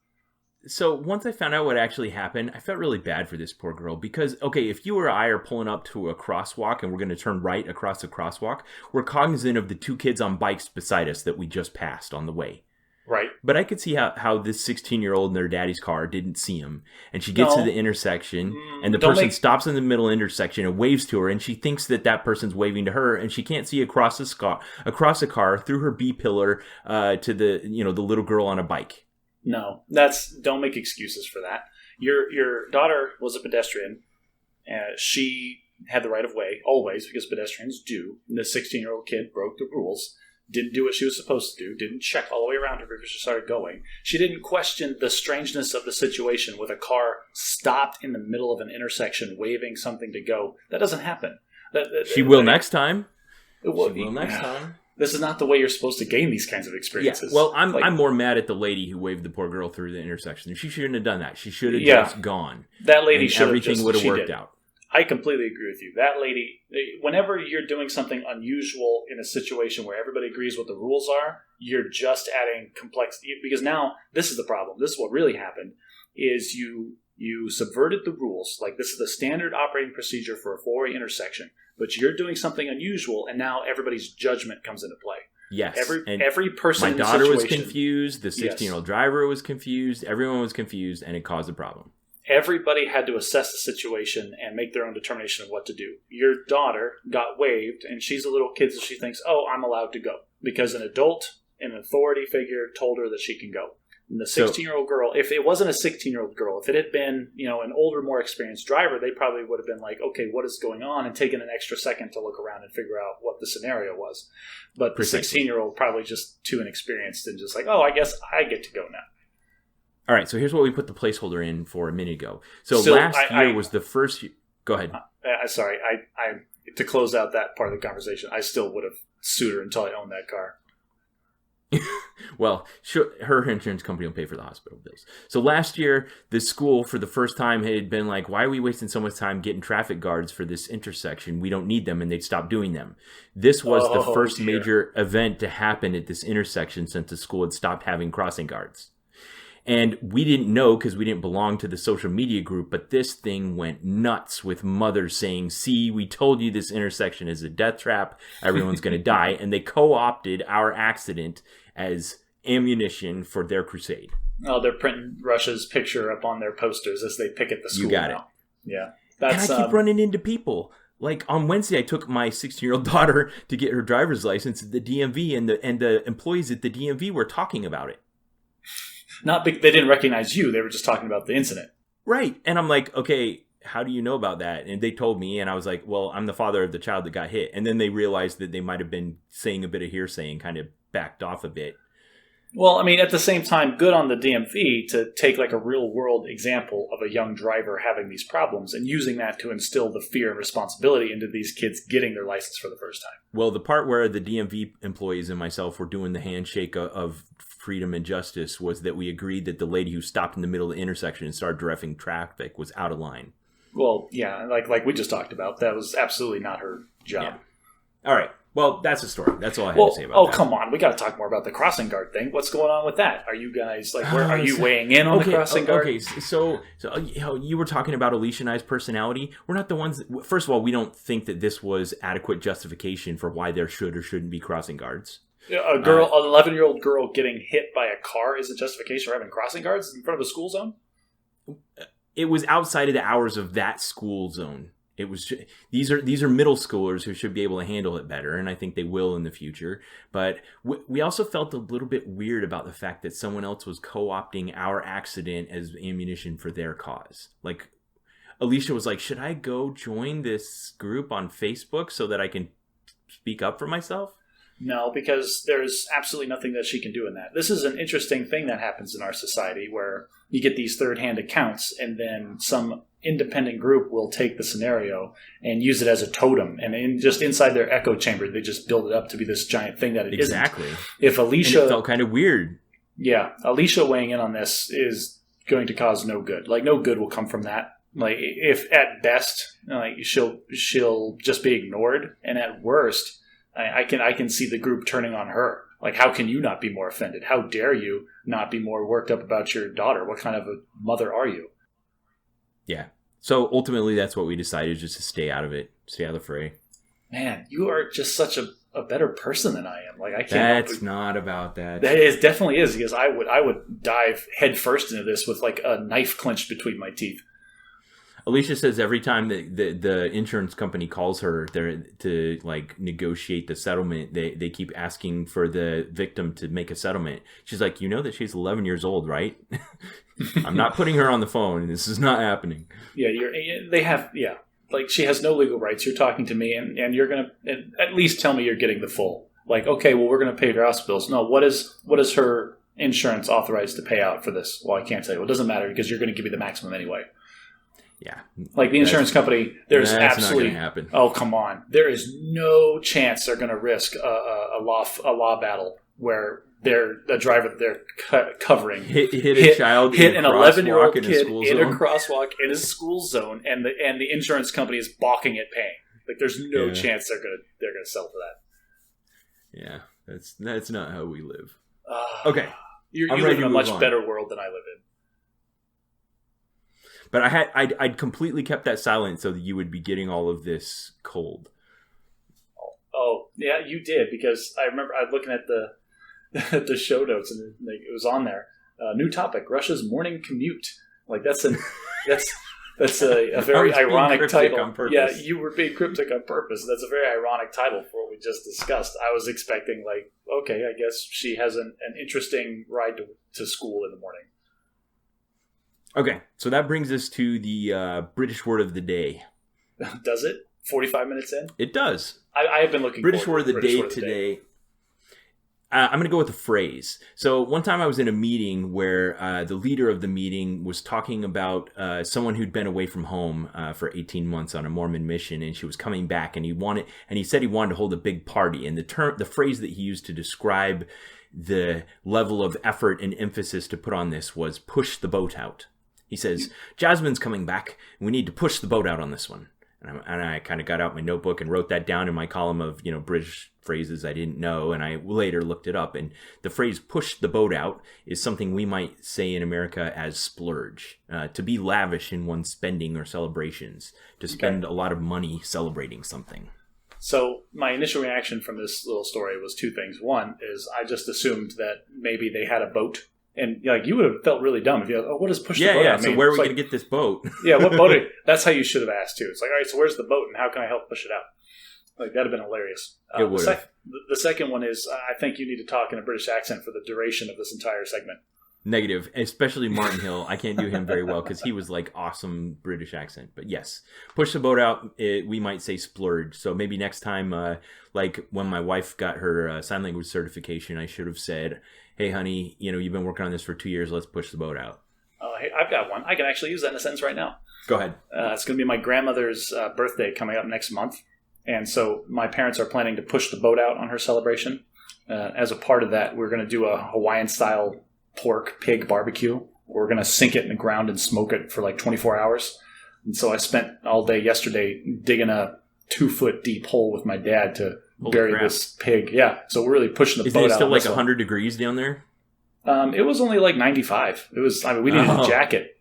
So once I found out what actually happened, I felt really bad for this poor girl because, okay, if you or I are pulling up to a crosswalk and we're going to turn right across the crosswalk, we're cognizant of the two kids on bikes beside us that we just passed on the way. Right. But I could see how this 16-year-old in their daddy's car didn't see him. And she gets to the intersection, and the person stops in the middle intersection and waves to her, and she thinks that person's waving to her, and she can't see across the car through her B-pillar to the little girl on a bike. No, don't make excuses for that. Your daughter was a pedestrian. She had the right of way, always, because pedestrians do. And the 16-year-old kid broke the rules. Didn't do what she was supposed to do, didn't check all the way around her before she started going. She didn't question the strangeness of the situation with a car stopped in the middle of an intersection waving something to go. That doesn't happen. She will next time. She will next time. This is not the way you're supposed to gain these kinds of experiences. Yeah, well, I'm more mad at the lady who waved the poor girl through the intersection. She shouldn't have done that. She should have just gone. That lady should have everything would have worked out. I completely agree with you. That lady, whenever you're doing something unusual in a situation where everybody agrees what the rules are, you're just adding complexity. Because now, this is the problem. This is what really happened, is you subverted the rules. Like, this is the standard operating procedure for a four-way intersection. But you're doing something unusual, and now everybody's judgment comes into play. Yes. Every person in the situation... My daughter was confused. The 16-year-old driver was confused. Everyone was confused, and it caused a problem. Everybody had to assess the situation and make their own determination of what to do. Your daughter got waived, and she's a little kid, so she thinks, oh, I'm allowed to go. Because an adult, an authority figure, told her that she can go. And the 16-year-old girl, if it wasn't a 16-year-old girl, if it had been, an older, more experienced driver, they probably would have been like, okay, what is going on? And taken an extra second to look around and figure out what the scenario was. But the 16-year-old probably just too inexperienced and just like, oh, I guess I get to go now. All right, so here's what we put the placeholder in for a minute ago. So last year was the first year. Go ahead. Sorry, to close out that part of the conversation, I still would have sued her until I owned that car. Well, her insurance company will pay for the hospital bills. So last year, the school, for the first time, had been like, why are we wasting so much time getting traffic guards for this intersection? We don't need them, and they'd stop doing them. This was the first major event to happen at this intersection since the school had stopped having crossing guards. And we didn't know because we didn't belong to the social media group, but this thing went nuts with mothers saying, see, we told you this intersection is a death trap. Everyone's going to die. And they co-opted our accident as ammunition for their crusade. Oh, they're printing Russia's picture up on their posters as they picket the school. You got now. It. Yeah. And I keep running into people. Like on Wednesday, I took my 16-year-old daughter to get her driver's license at the DMV, and the employees at the DMV were talking about it. They didn't recognize you. They were just talking about the incident. Right. And I'm like, okay, how do you know about that? And they told me, and I was like, well, I'm the father of the child that got hit. And then they realized that they might have been saying a bit of hearsay and kind of backed off a bit. Well, I mean, at the same time, good on the DMV to take like a real world example of a young driver having these problems and using that to instill the fear and responsibility into these kids getting their license for the first time. Well, the part where the DMV employees and myself were doing the handshake of freedom and justice was that we agreed that the lady who stopped in the middle of the intersection and started directing traffic was out of line. Well, yeah, like we just talked about, that was absolutely not her job. Yeah. All right. Well, that's the story. That's all I had to say about that. Oh, come on. We got to talk more about the crossing guard thing. What's going on with that? Are you guys, where are you weighing in on the crossing guard? Okay, so you were talking about Alicia and I's personality. We're not the ones first of all, we don't think that this was adequate justification for why there should or shouldn't be crossing guards. An 11-year-old girl getting hit by a car is a justification for having crossing guards in front of a school zone? It was outside of the hours of that school zone. It was these are middle schoolers who should be able to handle it better, and I think they will in the future. But we also felt a little bit weird about the fact that someone else was co-opting our accident as ammunition for their cause. Like, Alicia was like, should I go join this group on Facebook so that I can speak up for myself? No, because there's absolutely nothing that she can do in that. This is an interesting thing that happens in our society where you get these third-hand accounts and then some independent group will take the scenario and use it as a totem. And just inside their echo chamber, they just build it up to be this giant thing that it isn't. Exactly. If Alicia... And it felt kind of weird. Yeah. Alicia weighing in on this is going to cause no good. Like, no good will come from that. Like, if at best, like, she'll just be ignored. And at worst... I can see the group turning on her. Like, how can you not be more offended? How dare you not be more worked up about your daughter? What kind of a mother are you? Yeah. So ultimately, that's what we decided, just to stay out of it, stay out of the fray. Man, you are just such a better person than I am. Like, I can't. That's not about that. It definitely is, because I would dive headfirst into this with like a knife clenched between my teeth. Alicia says every time that the insurance company calls her there to like negotiate the settlement, they keep asking for the victim to make a settlement. She's like, you know that she's 11 years old, right? I'm not putting her on the phone. This is not happening. Yeah, like she has no legal rights. You're talking to me, and you're gonna at least tell me you're getting the full. Like, okay, well, we're gonna pay her house bills. No, what is her insurance authorized to pay out for this? Well, I can't tell you. Well, it doesn't matter because you're going to give me the maximum anyway. Yeah. Like the insurance company, there's absolutely... not going to happen. Oh, come on. There is no chance they're going to risk a law battle where the driver that they're covering hit a child, hit an 11-year-old kid in a crosswalk in a school zone, and the insurance company is balking at paying. Like, there's no chance they're gonna sell for that. Yeah, that's not how we live. Okay, you live in a much better world than I live in. But I'd completely kept that silent so that you would be getting all of this cold. Oh yeah, you did, because I remember I was looking at the show notes and it was on there. New topic: Russia's morning commute. Like that's a very ironic title. Yeah, you were being cryptic on purpose. That's a very ironic title for what we just discussed. I was expecting like, okay, I guess she has an interesting ride to school in the morning. Okay, so that brings us to the British word of the day. Does it? 45 minutes in? It does. I have been looking British word of the British day today. I'm going to go with a phrase. So one time I was in a meeting where the leader of the meeting was talking about someone who'd been away from home for 18 months on a Mormon mission, and she was coming back, and he said he wanted to hold a big party. And the phrase that he used to describe the level of effort and emphasis to put on this was push the boat out. He says, Jasmine's coming back, and we need to push the boat out on this one. And I kind of got out my notebook and wrote that down in my column of, British phrases I didn't know, and I later looked it up. And the phrase push the boat out is something we might say in America as splurge, to be lavish in one's spending or celebrations, to spend a lot of money celebrating something. So my initial reaction from this little story was two things. One is I just assumed that maybe they had a boat. And like you would have felt really dumb if you had, what does push the boat out mean? So where are we going to get this boat? What boat? That's how you should have asked too. It's like, all right, so where's the boat and how can I help push it out? Like that'd have been hilarious. It would have. The second one is I think you need to talk in a British accent for the duration of this entire segment. Negative, especially Martin Hill. I can't do him very well because he was like awesome British accent. But yes, push the boat out. We might say splurge. So maybe next time, like when my wife got her sign language certification, I should have said, hey, honey, you've been working on this for 2 years. Let's push the boat out. Hey, I've got one. I can actually use that in a sentence right now. Go ahead. It's going to be my grandmother's birthday coming up next month. And so my parents are planning to push the boat out on her celebration. As a part of that, we're going to do a Hawaiian-style pig barbecue. We're going to sink it in the ground and smoke it for like 24 hours. And so I spent all day yesterday digging a 2-foot deep hole with my dad to bury this pig. Yeah, so we're really pushing the boat out. Is it still like 100 degrees down there? It was only like 95. It was. We needed a jacket.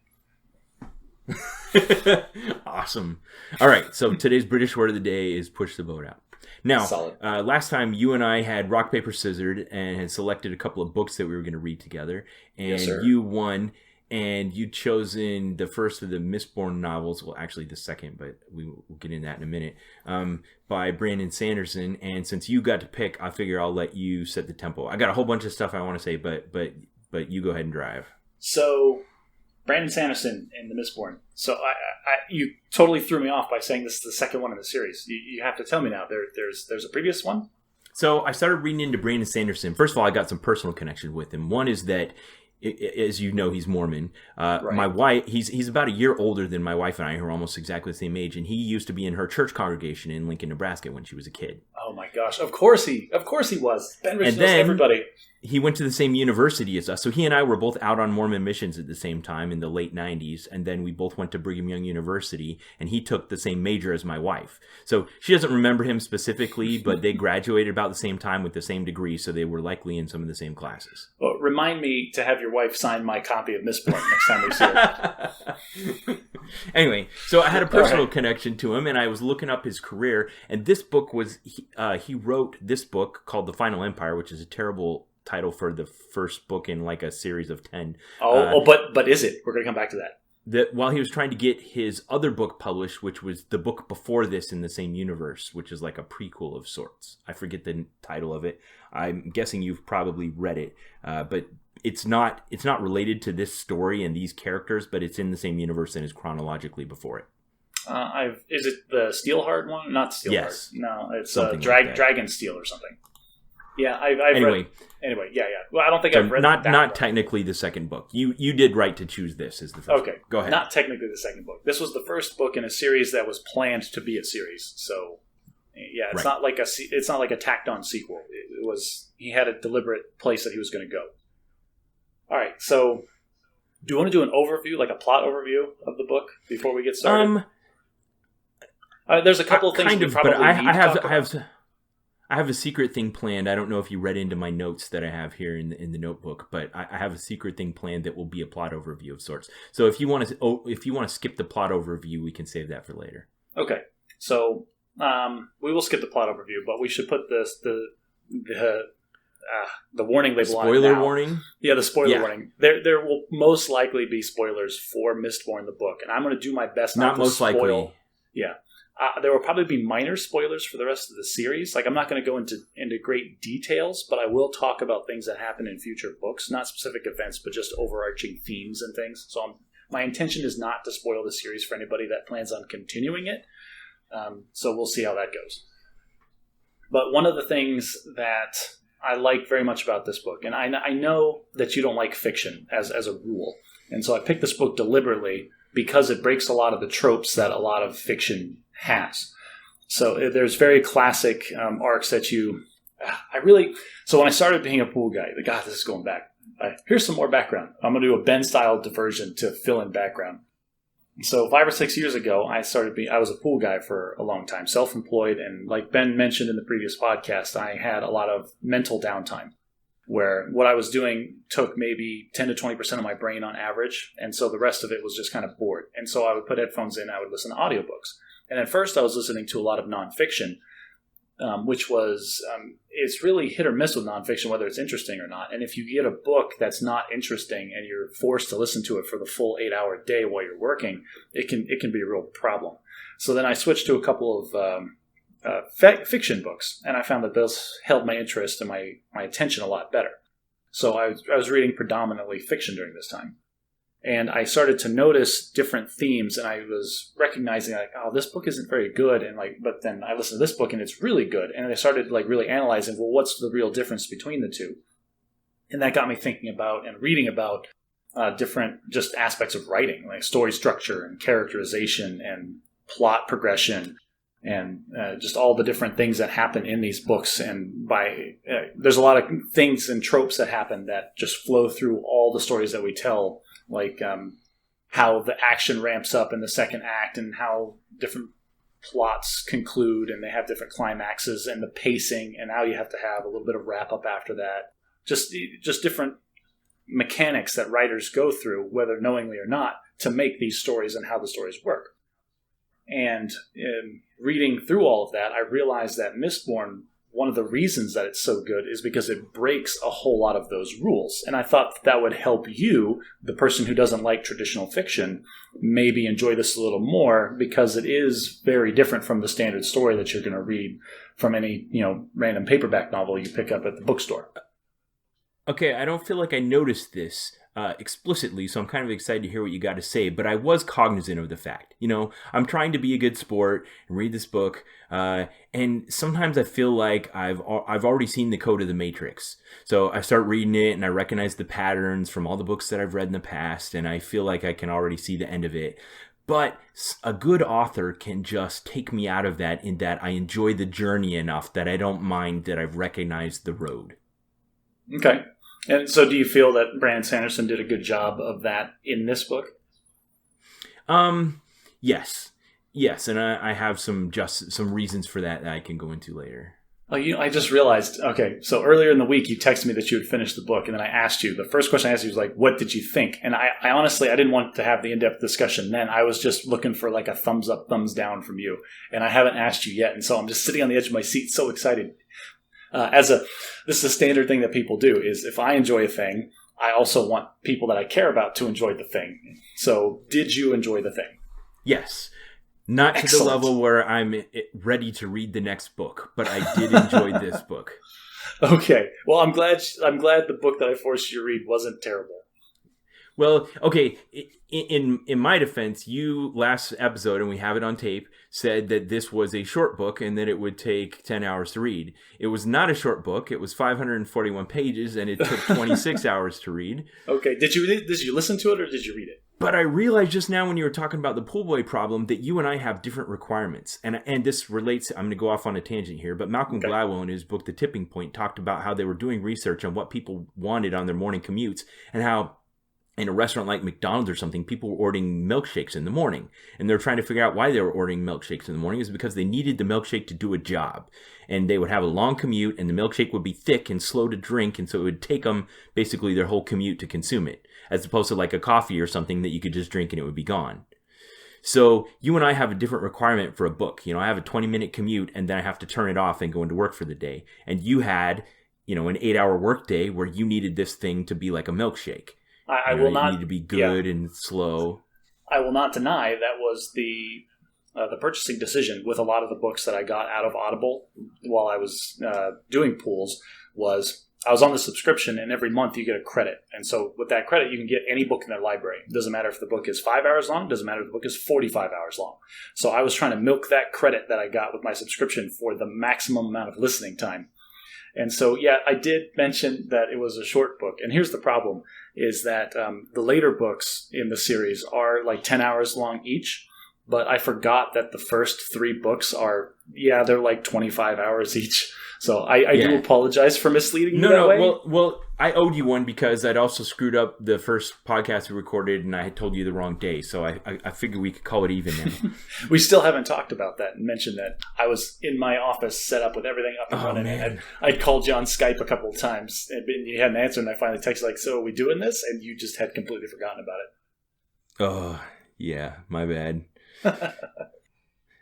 Awesome. All right, so today's British word of the day is push the boat out. Now, last time you and I had rock, paper, scissors and had selected a couple of books that we were going to read together. And you won, and you'd chosen the first of the Mistborn novels. Well, actually the second, but we'll get into that in a minute. By Brandon Sanderson. And since you got to pick, I figure I'll let you set the tempo. I got a whole bunch of stuff I want to say, but you go ahead and drive. So, Brandon Sanderson in the Mistborn. So you totally threw me off by saying this is the second one in the series. You have to tell me now. There's a previous one? So I started reading into Brandon Sanderson. First of all, I got some personal connection with him. One is that, as you know, he's Mormon. Right. My wife, he's about a year older than my wife and I, who are almost exactly the same age, and he used to be in her church congregation in Lincoln, Nebraska when she was a kid. Oh my gosh! Of course he was. Ben Rich knows everybody. He went to the same university as us, so he and I were both out on Mormon missions at the same time in the late 90s, and then we both went to Brigham Young University, and he took the same major as my wife. So she doesn't remember him specifically, but they graduated about the same time with the same degree, so they were likely in some of the same classes. Well, remind me to have your wife sign my copy of Mistborn next time we see her. Anyway, so I had a personal connection to him, and I was looking up his career, and this book was, he wrote this book called The Final Empire, which is a terrible title for the first book in like a series of 10. But is it? We're going to come back to that. While he was trying to get his other book published, which was the book before this in the same universe, which is like a prequel of sorts. I forget the title of it. I'm guessing you've probably read it, but it's not related to this story and these characters, but it's in the same universe and is chronologically before it. Is it the Steelheart one? Not Steelheart. Yes. No, it's like Dragon Steel or something. Yeah, I've read. Anyway, yeah. Well, I don't think I've read not technically the second book. You did right to choose this as the first. Okay, book. Go ahead. Not technically the second book. This was the first book in a series that was planned to be a series. So, yeah, it's not like a tacked on sequel. It was, he had a deliberate place that he was going to go. All right, so do you want to do an overview, like a plot overview of the book before we get started? There's a couple of things kind we of, probably but need to talk about. I have a secret thing planned. I don't know if you read into my notes that I have here in the notebook, but I have a secret thing planned that will be a plot overview of sorts. So if you want to skip the plot overview, we can save that for later. Okay. So we will skip the plot overview, but we should put the warning label on it now. Spoiler warning? Yeah, the spoiler warning. There will most likely be spoilers for Mistborn, the book, and I'm going to do my best not to most spoil. Likely. Yeah. There will probably be minor spoilers for the rest of the series. Like, I'm not going to go into great details, but I will talk about things that happen in future books. Not specific events, but just overarching themes and things. So my intention is not to spoil the series for anybody that plans on continuing it. So we'll see how that goes. But one of the things that I like very much about this book, and I know that you don't like fiction as a rule, and so I picked this book deliberately because it breaks a lot of the tropes that a lot of fiction has. So there's very classic arcs that so when I started being a pool guy, this is going back. Here's some more background. I'm going to do a Ben-style diversion to fill in background. So 5 or 6 years ago, I was a pool guy for a long time, self-employed, and like Ben mentioned in the previous podcast, I had a lot of mental downtime where what I was doing took maybe 10 to 20% of my brain on average, and so the rest of it was just kind of bored. And so I would put headphones in, I would listen to audiobooks. And at first I was listening to a lot of nonfiction, which was, it's really hit or miss with nonfiction, whether it's interesting or not. And if you get a book that's not interesting and you're forced to listen to it for the full 8-hour day while you're working, it can be a real problem. So then I switched to a couple of fiction books, and I found that those held my interest and my attention a lot better. So I was reading predominantly fiction during this time. And I started to notice different themes, and I was recognizing like, oh, this book isn't very good, and but then I listened to this book and it's really good, and I started like really analyzing, well, what's the real difference between the two? And that got me thinking about and reading about different just aspects of writing, like story structure and characterization and plot progression, and just all the different things that happen in these books. And there's a lot of things and tropes that happen that just flow through all the stories that we tell. Like how the action ramps up in the second act and how different plots conclude and they have different climaxes, and the pacing, and how you have to have a little bit of wrap up after that. Just different mechanics that writers go through, whether knowingly or not, to make these stories and how the stories work. And reading through all of that, I realized that Mistborn, one of the reasons that it's so good is because it breaks a whole lot of those rules. And I thought that would help you, the person who doesn't like traditional fiction, maybe enjoy this a little more, because it is very different from the standard story that you're going to read from any, random paperback novel you pick up at the bookstore. Okay, I don't feel like I noticed this. explicitly, so I'm kind of excited to hear what you got to say. But I was cognizant of the fact, I'm trying to be a good sport and read this book, and sometimes I feel like I've already seen the code of the Matrix. So I start reading it, and I recognize the patterns from all the books that I've read in the past, and I feel like I can already see the end of it. But a good author can just take me out of that, in that I enjoy the journey enough that I don't mind that I've recognized the road. Okay. And so do you feel that Brandon Sanderson did a good job of that in this book? Yes. Yes, and I have some reasons for that I can go into later. Oh, I just realized, okay, so earlier in the week you texted me that you had finished the book, and then I asked you, the first question I asked you was like, what did you think? And I honestly, I didn't want to have the in-depth discussion then. I was just looking for like a thumbs up, thumbs down from you, and I haven't asked you yet, and so I'm just sitting on the edge of my seat so excited. This is a standard thing that people do, is if I enjoy a thing, I also want people that I care about to enjoy the thing. So did you enjoy the thing? Yes. Not Excellent. To the level where I'm ready to read the next book, but I did enjoy this book. Okay. Well, I'm glad the book that I forced you to read wasn't terrible. Well, okay, in my defense, you last episode, and we have it on tape, said that this was a short book and that it would take 10 hours to read. It was not a short book. It was 541 pages, and it took 26 hours to read. Okay, did you listen to it, or did you read it? But I realized just now when you were talking about the pool boy problem that you and I have different requirements. And this relates, I'm going to go off on a tangent here, but Malcolm Gladwell in his book, The Tipping Point, talked about how they were doing research on what people wanted on their morning commutes, and how in a restaurant like McDonald's or something, people were ordering milkshakes in the morning. And they're trying to figure out why they were ordering milkshakes in the morning. Is because they needed the milkshake to do a job. And they would have a long commute, and the milkshake would be thick and slow to drink, and so it would take them basically their whole commute to consume it, as opposed to like a coffee or something that you could just drink and it would be gone. So you and I have a different requirement for a book. I have a 20-minute commute, and then I have to turn it off and go into work for the day. And you had, an 8-hour work day where you needed this thing to be like a milkshake. I will not. It needed to be good and slow. I will not deny that was the purchasing decision with a lot of the books that I got out of Audible while I was doing pools. Was I was on the subscription, and every month you get a credit. And so with that credit, you can get any book in their library. It doesn't matter if the book is 5 hours long. It doesn't matter if the book is 45 hours long. So I was trying to milk that credit that I got with my subscription for the maximum amount of listening time. And so, yeah, I did mention that it was a short book. And here's the problem, is that the later books in the series are like 10 hours long each. But I forgot that the first 3 books they're like 25 hours each. So I do apologize for misleading you that way. Well, I owed you one because I'd also screwed up the first podcast we recorded, and I had told you the wrong day. So I figured we could call it even now. We still haven't talked about that and mentioned that I was in my office set up with everything up and running. Man. And I'd called you on Skype a couple of times, and you hadn't answered, and I finally texted like, so are we doing this? And you just had completely forgotten about it. Oh, yeah, my bad.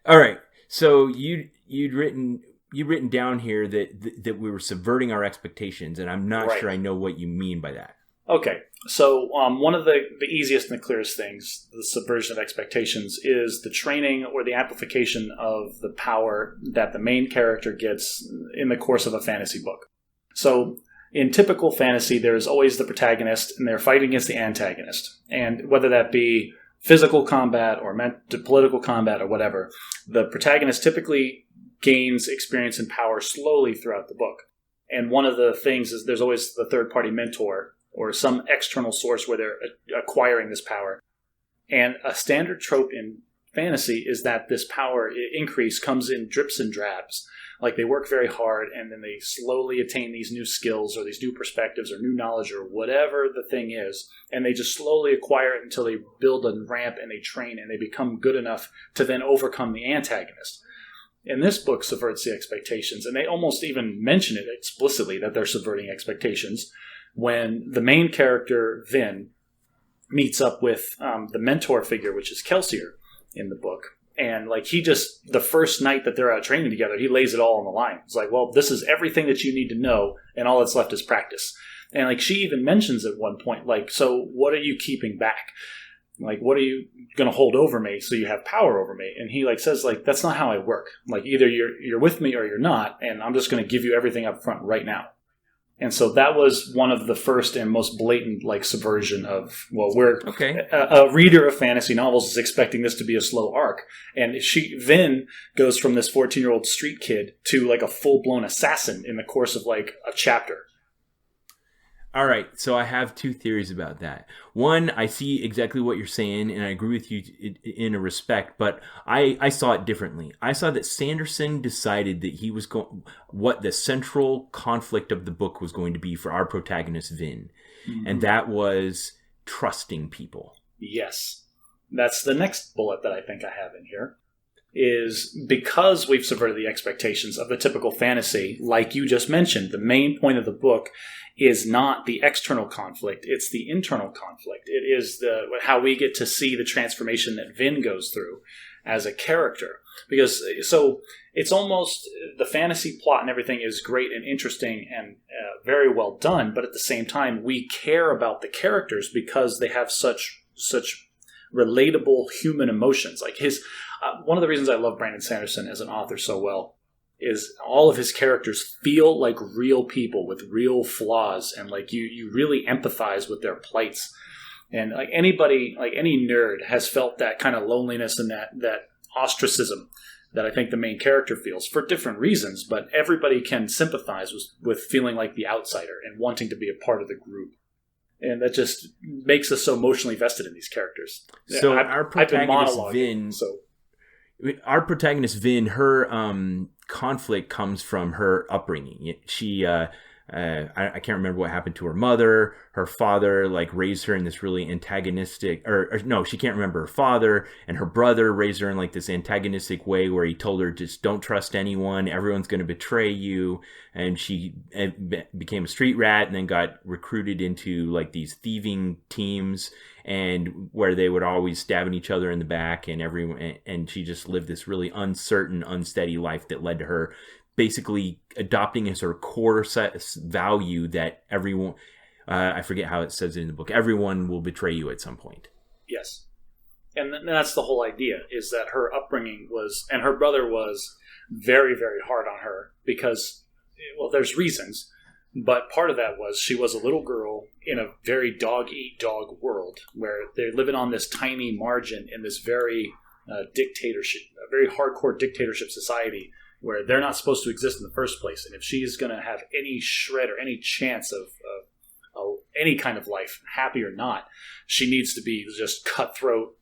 All right, so you'd written down here that we were subverting our expectations, and I'm not sure I know what you mean by that. Okay, so one of the easiest and the clearest things, the subversion of expectations, is the training or the amplification of the power that the main character gets in the course of a fantasy book. So in typical fantasy, there's always the protagonist, and they're fighting against the antagonist. And whether that be physical combat or political combat or whatever, the protagonist typically gains experience and power slowly throughout the book. And one of the things is there's always the third-party mentor or some external source where they're acquiring this power. And a standard trope in fantasy is that this power increase comes in drips and drabs. Like they work very hard, and then they slowly attain these new skills or these new perspectives or new knowledge or whatever the thing is, and they just slowly acquire it until they build a ramp and they train and they become good enough to then overcome the antagonist. And this book subverts the expectations, and they almost even mention it explicitly that they're subverting expectations when the main character, Vin, meets up with the mentor figure, which is Kelsior in the book. And like the first night that they're out training together, he lays it all on the line. It's like, well, this is everything that you need to know, and all that's left is practice. And like she even mentions at one point, like, so what are you keeping back? Like, what are you going to hold over me so you have power over me? And he like says, like, that's not how I work. Like, either you're with me or you're not, and I'm just going to give you everything up front right now. And so that was one of the first and most blatant like subversion of, well, where Okay. a reader of fantasy novels is expecting this to be a slow arc. And Vin goes from this 14-year-old street kid to like a full-blown assassin in the course of like a chapter. All right, so I have two theories about that. One, I see exactly what you're saying, and I agree with you in a respect, but I saw it differently. I saw that Sanderson decided that he was what the central conflict of the book was going to be for our protagonist, Vin, and that was trusting people. Yes. That's the next bullet that I think I have in here, is because we've subverted the expectations of the typical fantasy, like you just mentioned, the main point of the book is not the external conflict, it's the internal conflict. It is how we get to see the transformation that Vin goes through as a character. Because, so, it's almost, the fantasy plot and everything is great and interesting and very well done, but at the same time, we care about the characters because they have such relatable human emotions. Like one of the reasons I love Brandon Sanderson as an author so well is all of his characters feel like real people with real flaws, and like you really empathize with their plights. And like anybody, like any nerd has felt that kind of loneliness and that ostracism that I think the main character feels for different reasons, but everybody can sympathize with feeling like the outsider and wanting to be a part of the group. And that just makes us so emotionally vested in these characters. So our protagonist Vin, our protagonist Vin, her conflict comes from her upbringing. She, I can't remember what happened to her mother. Her father like raised her in this really antagonistic, or no, she can't remember her father, and her brother raised her in like this antagonistic way where he told her just don't trust anyone. Everyone's going to betray you. And she became a street rat and then got recruited into like these thieving teams, and where they would always stabbing each other in the back, and she just lived this really uncertain, unsteady life that led to her basically adopting as her core value that everyone, I forget how it says it in the book, everyone will betray you at some point. Yes. And that's the whole idea, is that her upbringing was, and her brother was very, very hard on her because, well, there's reasons, but part of that was she was a little girl in a very dog-eat-dog world where they're living on this tiny margin in this very dictatorship, a very hardcore dictatorship society where they're not supposed to exist in the first place. And if she's going to have any shred or any chance of any kind of life, happy or not, she needs to be just cutthroat,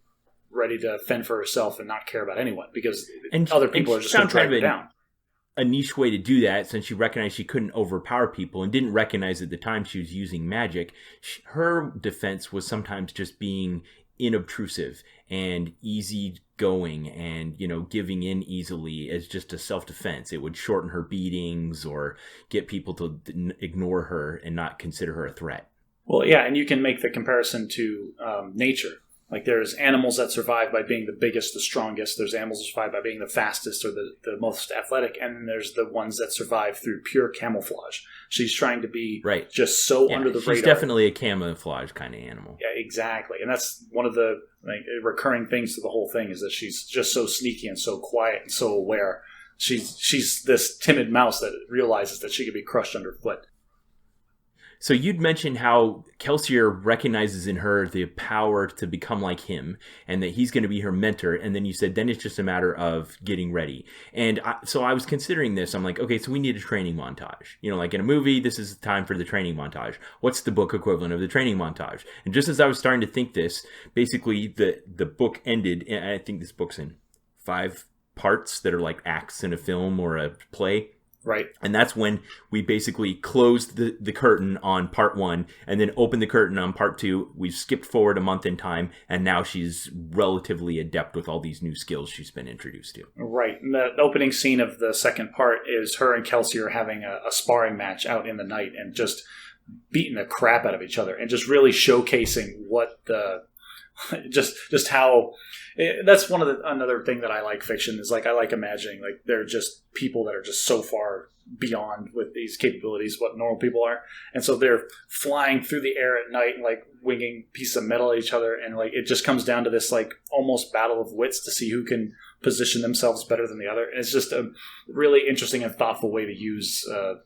ready to fend for herself and not care about anyone because other people are just going to drag her down. A niche way to do that, since she recognized she couldn't overpower people and didn't recognize at the time she was using magic, her defense was sometimes just being inobtrusive and easygoing and, giving in easily as just a self-defense. It would shorten her beatings or get people to ignore her and not consider her a threat. Well, yeah, and you can make the comparison to nature. Like there's animals that survive by being the biggest, the strongest. There's animals that survive by being the fastest or the most athletic. And then there's the ones that survive through pure camouflage. She's trying to be just so under the radar. She's definitely a camouflage kind of animal. Yeah, exactly. And that's one of the recurring things to the whole thing, is that she's just so sneaky and so quiet and so aware. She's this timid mouse that realizes that she could be crushed underfoot. So you'd mentioned how Kelsior recognizes in her the power to become like him and that he's going to be her mentor. And then you said, then it's just a matter of getting ready. And so I was considering this. I'm like, okay, so we need a training montage. Like in a movie, this is the time for the training montage. What's the book equivalent of the training montage? And just as I was starting to think this, basically the book ended, and I think this book's in 5 parts that are like acts in a film or a play. Right. And that's when we basically closed the curtain on part 1 and then opened the curtain on part 2. We've skipped forward a month in time, and now she's relatively adept with all these new skills she's been introduced to. Right. And the opening scene of the second part is her and Kelsior having a sparring match out in the night and just beating the crap out of each other and just really showcasing what the just how that's one of another thing that I like fiction is like I like imagining like they're just people that are just so far beyond with these capabilities what normal people are, and so they're flying through the air at night and like winging pieces of metal at each other, and like it just comes down to this like almost battle of wits to see who can position themselves better than the other. And it's just a really interesting and thoughtful way to use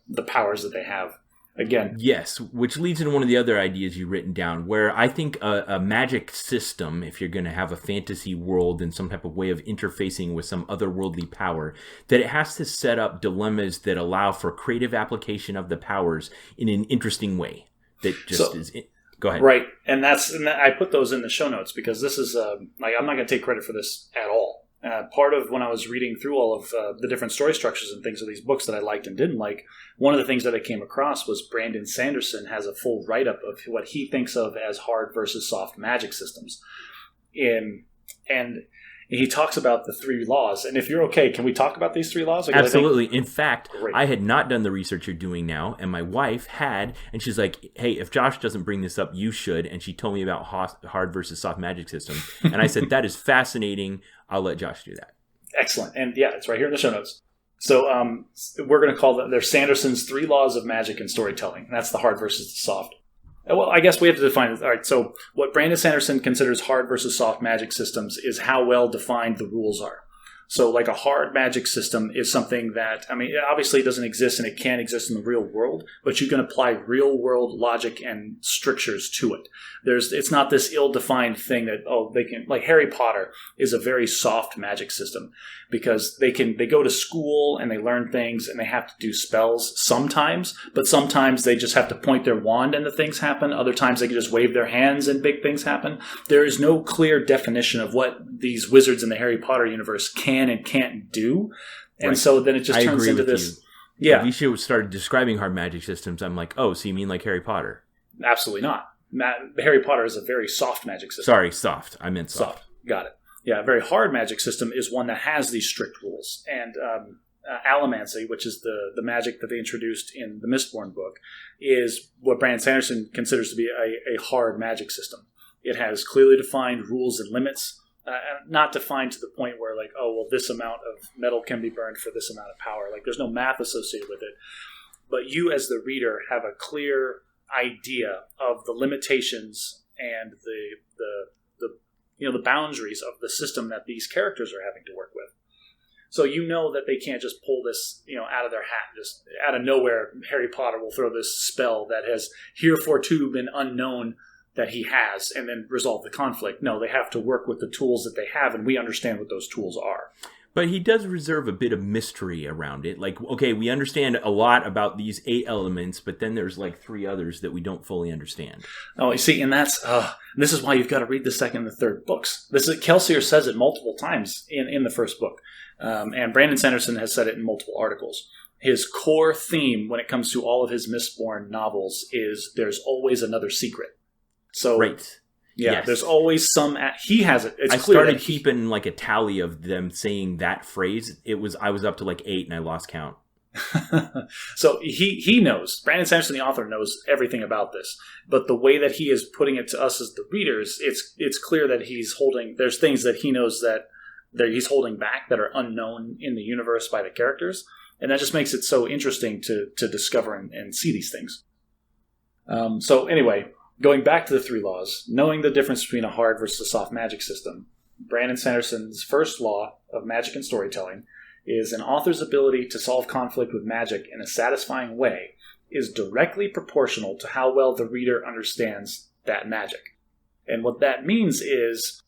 the powers that they have. again. Yes, which leads into one of the other ideas you've written down, where I think a magic system, if you're going to have a fantasy world and some type of way of interfacing with some otherworldly power, that it has to set up dilemmas that allow for creative application of the powers in an interesting way. That just Go ahead. Right, and I put those in the show notes because this is I'm not going to take credit for this at all. Part of when I was reading through all of the different story structures and things of these books that I liked and didn't like, one of the things that I came across was Brandon Sanderson has a full write-up of what he thinks of as hard versus soft magic systems. And he talks about the 3 laws. And if you're okay, can we talk about these 3 laws? Because absolutely. In fact, I had not done the research you're doing now, and my wife had, and she's like, hey, if Josh doesn't bring this up, you should. And she told me about hard versus soft magic system. And I said, that is fascinating. I'll let Josh do that. Excellent. And yeah, it's right here in the show notes. So we're going to call them, they're Sanderson's 3 laws of magic and storytelling. That's the hard versus the soft. Well, I guess we have to define it. All right, so what Brandon Sanderson considers hard versus soft magic systems is how well defined the rules are. So like a hard magic system is something that, it obviously doesn't exist and it can't exist in the real world, but you can apply real world logic and strictures to it. It's not this ill-defined thing that, they can, like Harry Potter is a very soft magic system because they go to school and they learn things and they have to do spells sometimes, but sometimes they just have to point their wand and the things happen. Other times they can just wave their hands and big things happen. There is no clear definition of what these wizards in the Harry Potter universe can and can't do. And so then it just turns into this. You. Yeah. If you should start describing hard magic systems, I'm like, oh, so you mean like Harry Potter? Absolutely not. Harry Potter is a very soft magic system. Sorry, soft. I meant soft. Got it. Yeah, a very hard magic system is one that has these strict rules. And allomancy, which is the magic that they introduced in the Mistborn book, is what Brandon Sanderson considers to be a hard magic system. It has clearly defined rules and limits. Not defined to the point where this amount of metal can be burned for this amount of power. Like there's no math associated with it. But you as the reader have a clear idea of the limitations and the boundaries of the system that these characters are having to work with. So you know that they can't just pull this, out of their hat, just out of nowhere. Harry Potter will throw this spell that has heretofore been unknown that he has, and then resolve the conflict. No, they have to work with the tools that they have, and we understand what those tools are. But he does reserve a bit of mystery around it. Like, okay, we understand a lot about these 8 elements, but then there's 3 others that we don't fully understand. Oh, you see, and this is why you've got to read the second and the third books. Kelsior says it multiple times in the first book, and Brandon Sanderson has said it in multiple articles. His core theme when it comes to all of his Mistborn novels is there's always another secret. So, right. Yeah, yes. There's always some. He has it. It's I clear started keeping a tally of them saying that phrase. I was up to 8 and I lost count. So he knows. Brandon Sanderson, the author, knows everything about this. But the way that he is putting it to us as the readers, it's clear that there's things that he knows that he's holding back that are unknown in the universe by the characters, and that just makes it so interesting to discover and see these things. So anyway. Going back to the 3 laws, knowing the difference between a hard versus a soft magic system, Brandon Sanderson's first law of magic and storytelling is an author's ability to solve conflict with magic in a satisfying way is directly proportional to how well the reader understands that magic. And what that means is,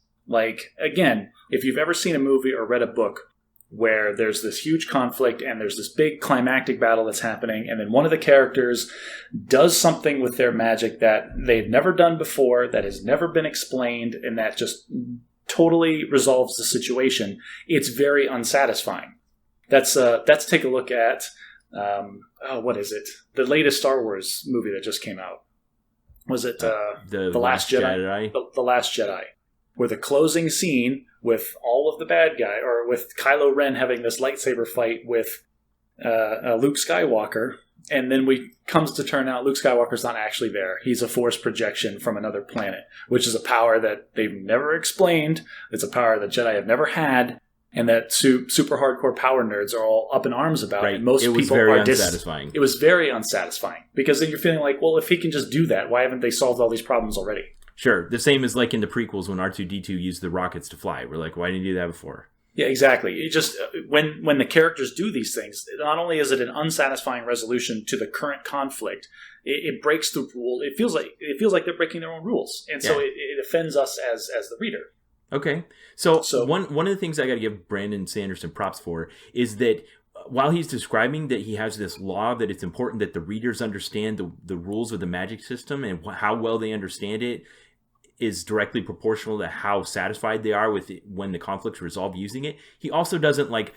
again, if you've ever seen a movie or read a book where there's this huge conflict and there's this big climactic battle that's happening, and then one of the characters does something with their magic that they've never done before, that has never been explained, and that just totally resolves the situation, it's very unsatisfying. Let's take a look at, what is it? The latest Star Wars movie that just came out. Was it The Last Jedi? The Last Jedi. Where the closing scene with all of the bad guy, or with Kylo Ren having this lightsaber fight with Luke Skywalker, and then comes to turn out Luke Skywalker's not actually there. He's a force projection from another planet, which is a power that they've never explained. It's a power that Jedi have never had, and that super hardcore power nerds are all up in arms about. Right. And most it was people very are unsatisfying. It was very unsatisfying, because then you're feeling like, well, if he can just do that, why haven't they solved all these problems already? Sure. The same as in the prequels when R2-D2 used the rockets to fly. We're like, why didn't you do that before? Yeah, exactly. It just when the characters do these things, not only is it an unsatisfying resolution to the current conflict, it breaks the rule. It feels like they're breaking their own rules, and so it offends us as the reader. Okay, so one of the things I got to give Brandon Sanderson props for is that while he's describing that he has this law that it's important that the readers understand the rules of the magic system and how well they understand it is directly proportional to how satisfied they are with it when the conflict's resolved using it. He also doesn't like,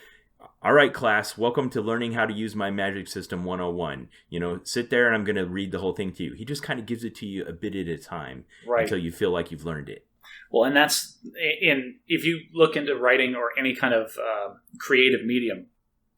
all right, class, welcome to learning how to use my magic system 101. Sit there and I'm going to read the whole thing to you. He just kind of gives it to you a bit at a time until you feel like you've learned it. Well, and that's if you look into writing or any kind of creative medium,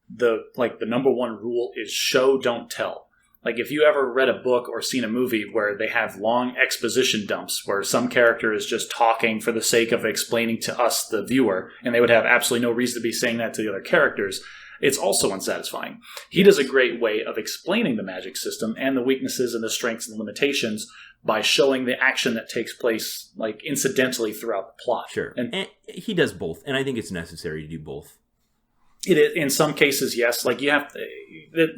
the number one rule is show, don't tell. Like if you ever read a book or seen a movie where they have long exposition dumps where some character is just talking for the sake of explaining to us, the viewer, and they would have absolutely no reason to be saying that to the other characters, it's also unsatisfying. He does a great way of explaining the magic system and the weaknesses and the strengths and limitations by showing the action that takes place like incidentally throughout the plot. Sure. And he does both, and I think it's necessary to do both. It is, in some cases, yes. Like you have to,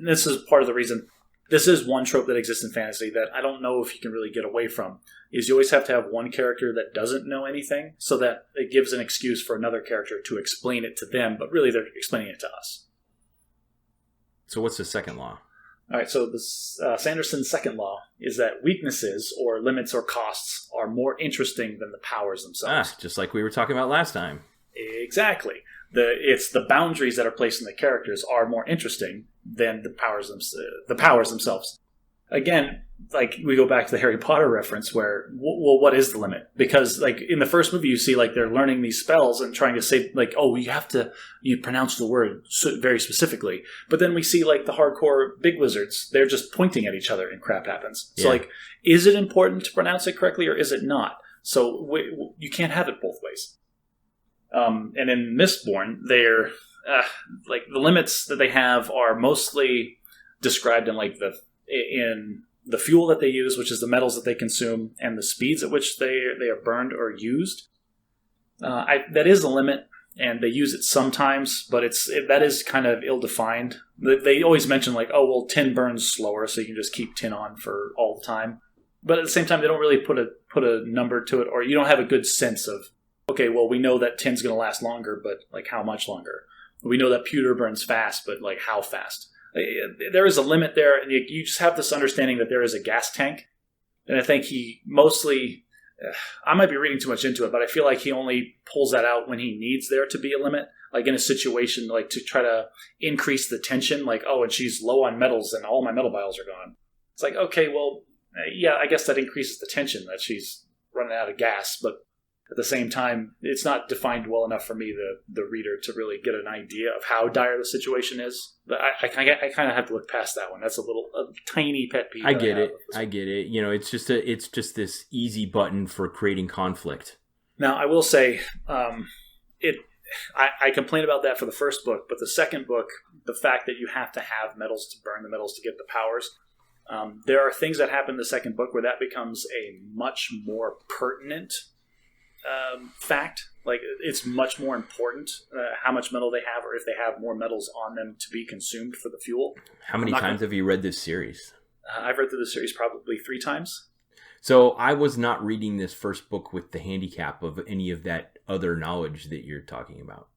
this is part of the reason. This is one trope that exists in fantasy that I don't know if you can really get away from, is you always have to have one character that doesn't know anything so that it gives an excuse for another character to explain it to them, but really they're explaining it to us. So what's the second law? All right, so Sanderson's second law is that weaknesses or limits or costs are more interesting than the powers themselves. Just like we were talking about last time. Exactly. It's the boundaries that are placed in the characters are more interesting than the powers themselves. Again, like we go back to the Harry Potter reference where, well, what is the limit? Because like in the first movie, you see like they're learning these spells and trying to say like, oh, you pronounce the word very specifically. But then we see like the hardcore big wizards, they're just pointing at each other and crap happens. Yeah. So like, is it important to pronounce it correctly or is it not? So you can't have it both ways. And in Mistborn, they're like the limits that they have are mostly described in like the fuel that they use, which is the metals that they consume, and the speeds at which they are burned or used. That is a limit, and they use it sometimes, but that is kind of ill-defined. They always mention like, oh well, tin burns slower, so you can just keep tin on for all the time. But at the same time, they don't really put a number to it, or you don't have a good sense of. Okay, well, we know that tin's going to last longer, but, like, how much longer? We know that pewter burns fast, but, like, how fast? There is a limit there, and you just have this understanding that there is a gas tank. And I think he mostly... I might be reading too much into it, but I feel like he only pulls that out when he needs there to be a limit. Like, in a situation, like, to try to increase the tension. Like, oh, and she's low on metals, and all my metal vials are gone. It's like, okay, well, yeah, I guess that increases the tension, that she's running out of gas, but... At the same time, it's not defined well enough for me, the reader, to really get an idea of how dire the situation is. But I kind of have to look past that one. That's a tiny pet peeve. I get it. It's just this easy button for creating conflict. Now, I will say, I complain about that for the first book, but the second book, the fact that you have to have metals to burn the metals to get the powers, there are things that happen in the second book where that becomes a much more pertinent fact. Like it's much more important how much metal they have, or if they have more metals on them to be consumed for the fuel. How many times have you read this series? I've read through the series probably 3 times. So I was not reading this first book with the handicap of any of that other knowledge that you're talking about.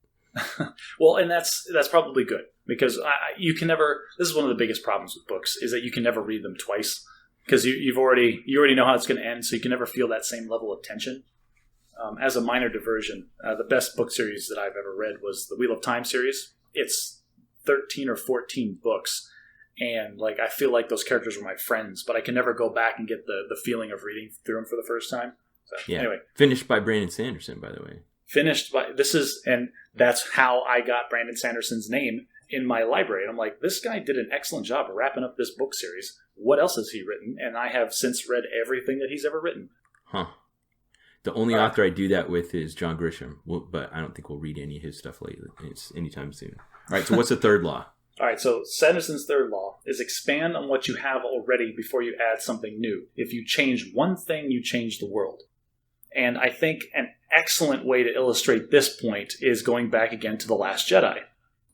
Well, and that's probably good, because you can never. This is one of the biggest problems with books, is that you can never read them twice, because you already know how it's going to end, so you can never feel that same level of tension. As a minor diversion, the best book series that I've ever read was the Wheel of Time series. It's 13 or 14 books, and like I feel like those characters were my friends, but I can never go back and get the feeling of reading through them for the first time. So, yeah. Anyway, finished by Brandon Sanderson, by the way. And that's how I got Brandon Sanderson's name in my library. And I'm like, this guy did an excellent job of wrapping up this book series. What else has he written? And I have since read everything that he's ever written. Huh. The only author I do that with is John Grisham, but I don't think we'll read any of his stuff lately. It's anytime soon. All right, so what's the third law? All right, so Sanderson's third law is expand on what you have already before you add something new. If you change one thing, you change the world. And I think an excellent way to illustrate this point is going back again to The Last Jedi.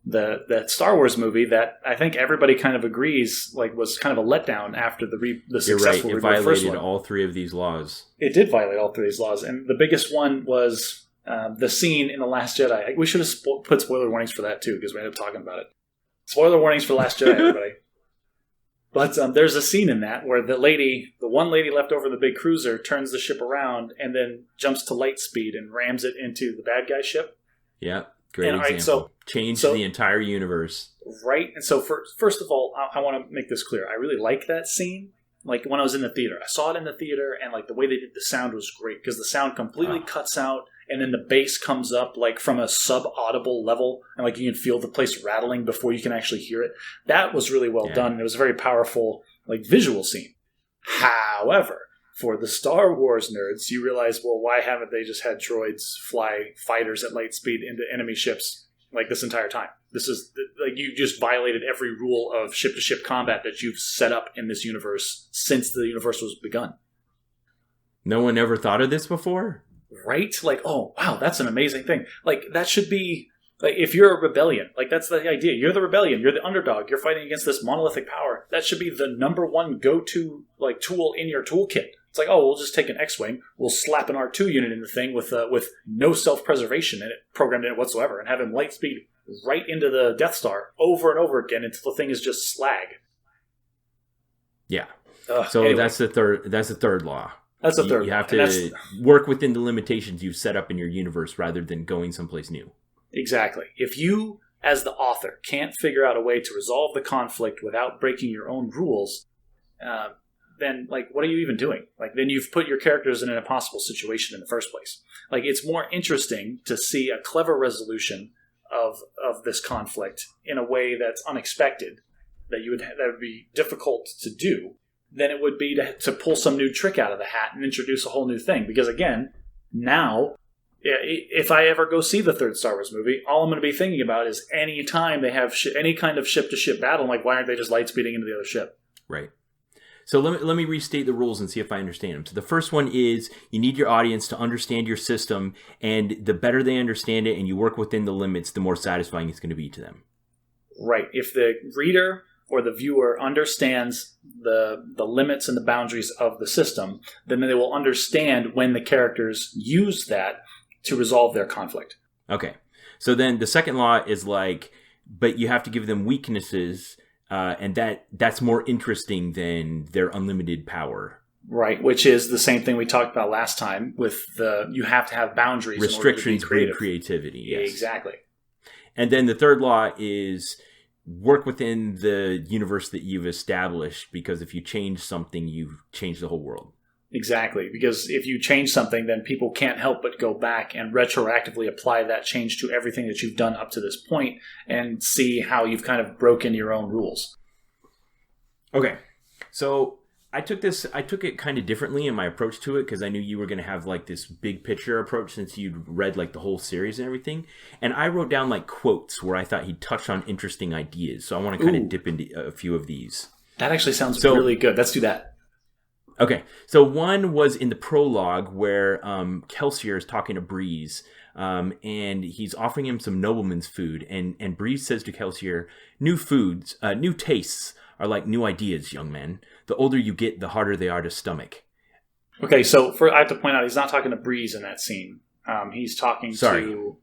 That Star Wars movie that I think everybody kind of agrees was kind of a letdown after the successful You're right. It violated all three of these laws. It did violate all three of these laws, and the biggest one was the scene in The Last Jedi. We should have put spoiler warnings for that too, because we ended up talking about it. Spoiler warnings for The Last Jedi, everybody. But there's a scene in that where the one lady left over in the big cruiser, turns the ship around and then jumps to light speed and rams it into the bad guy ship. Yeah. Great example. Changed the entire universe. Right. And so first of all, I want to make this clear. I really like that scene. Like when I was in the theater. I saw it in the theater, and the way they did the sound was great because the sound completely cuts out, and then the bass comes up from a sub-audible level, and you can feel the place rattling before you can actually hear it. That was really well done. It was a very powerful visual scene. However, for the Star Wars nerds, you realize, well, why haven't they just had droids fly fighters at light speed into enemy ships this entire time? This is you just violated every rule of ship-to-ship combat that you've set up in this universe since the universe was begun. No one ever thought of this before? Right? Oh, wow, that's an amazing thing. That should be... if you're a rebellion, that's the idea. You're the rebellion. You're the underdog. You're fighting against this monolithic power. That should be the number one go-to tool in your toolkit. It's we'll just take an X-Wing, we'll slap an R2 unit in the thing with no self-preservation in it, programmed in it whatsoever, and have him light speed right into the Death Star over and over again until the thing is just slag. Yeah. Anyway. That's the third law. That's the third. You have to work within the limitations you've set up in your universe rather than going someplace new. Exactly. If you, as the author, can't figure out a way to resolve the conflict without breaking your own rules, then what are you even doing? Then you've put your characters in an impossible situation in the first place. It's more interesting to see a clever resolution of this conflict in a way that's unexpected, that would be difficult to do, than it would be to pull some new trick out of the hat and introduce a whole new thing. Because again, now, if I ever go see the third Star Wars movie, all I'm going to be thinking about is any time they have any kind of ship-to-ship battle, why aren't they just light speeding into the other ship? Right. So let me restate the rules and see if I understand them. So the first one is you need your audience to understand your system, and the better they understand it and you work within the limits, the more satisfying it's going to be to them. Right. If the reader or the viewer understands the limits and the boundaries of the system, then they will understand when the characters use that to resolve their conflict. Okay. So then the second law is but you have to give them weaknesses. And that's more interesting than their unlimited power. Right, which is the same thing we talked about last time with you have to have boundaries. Restrictions breed creativity. Yes. Exactly. And then the third law is work within the universe that you've established, because if you change something, you've changed the whole world. Exactly, because if you change something, then people can't help but go back and retroactively apply that change to everything that you've done up to this point and see how you've kind of broken your own rules. Okay, so I took it kind of differently in my approach to it, because I knew you were going to have this big picture approach since you'd read the whole series and everything. And I wrote down quotes where I thought he touched on interesting ideas. So I want to kind of dip into a few of these. That actually sounds really good. Let's do that. Okay, so one was in the prologue where Kelsior is talking to Breeze, and he's offering him some nobleman's food, and Breeze says to Kelsior, new tastes are like new ideas, young man. The older you get, the harder they are to stomach. Okay, so I have to point out, he's not talking to Breeze in that scene. He's talking to...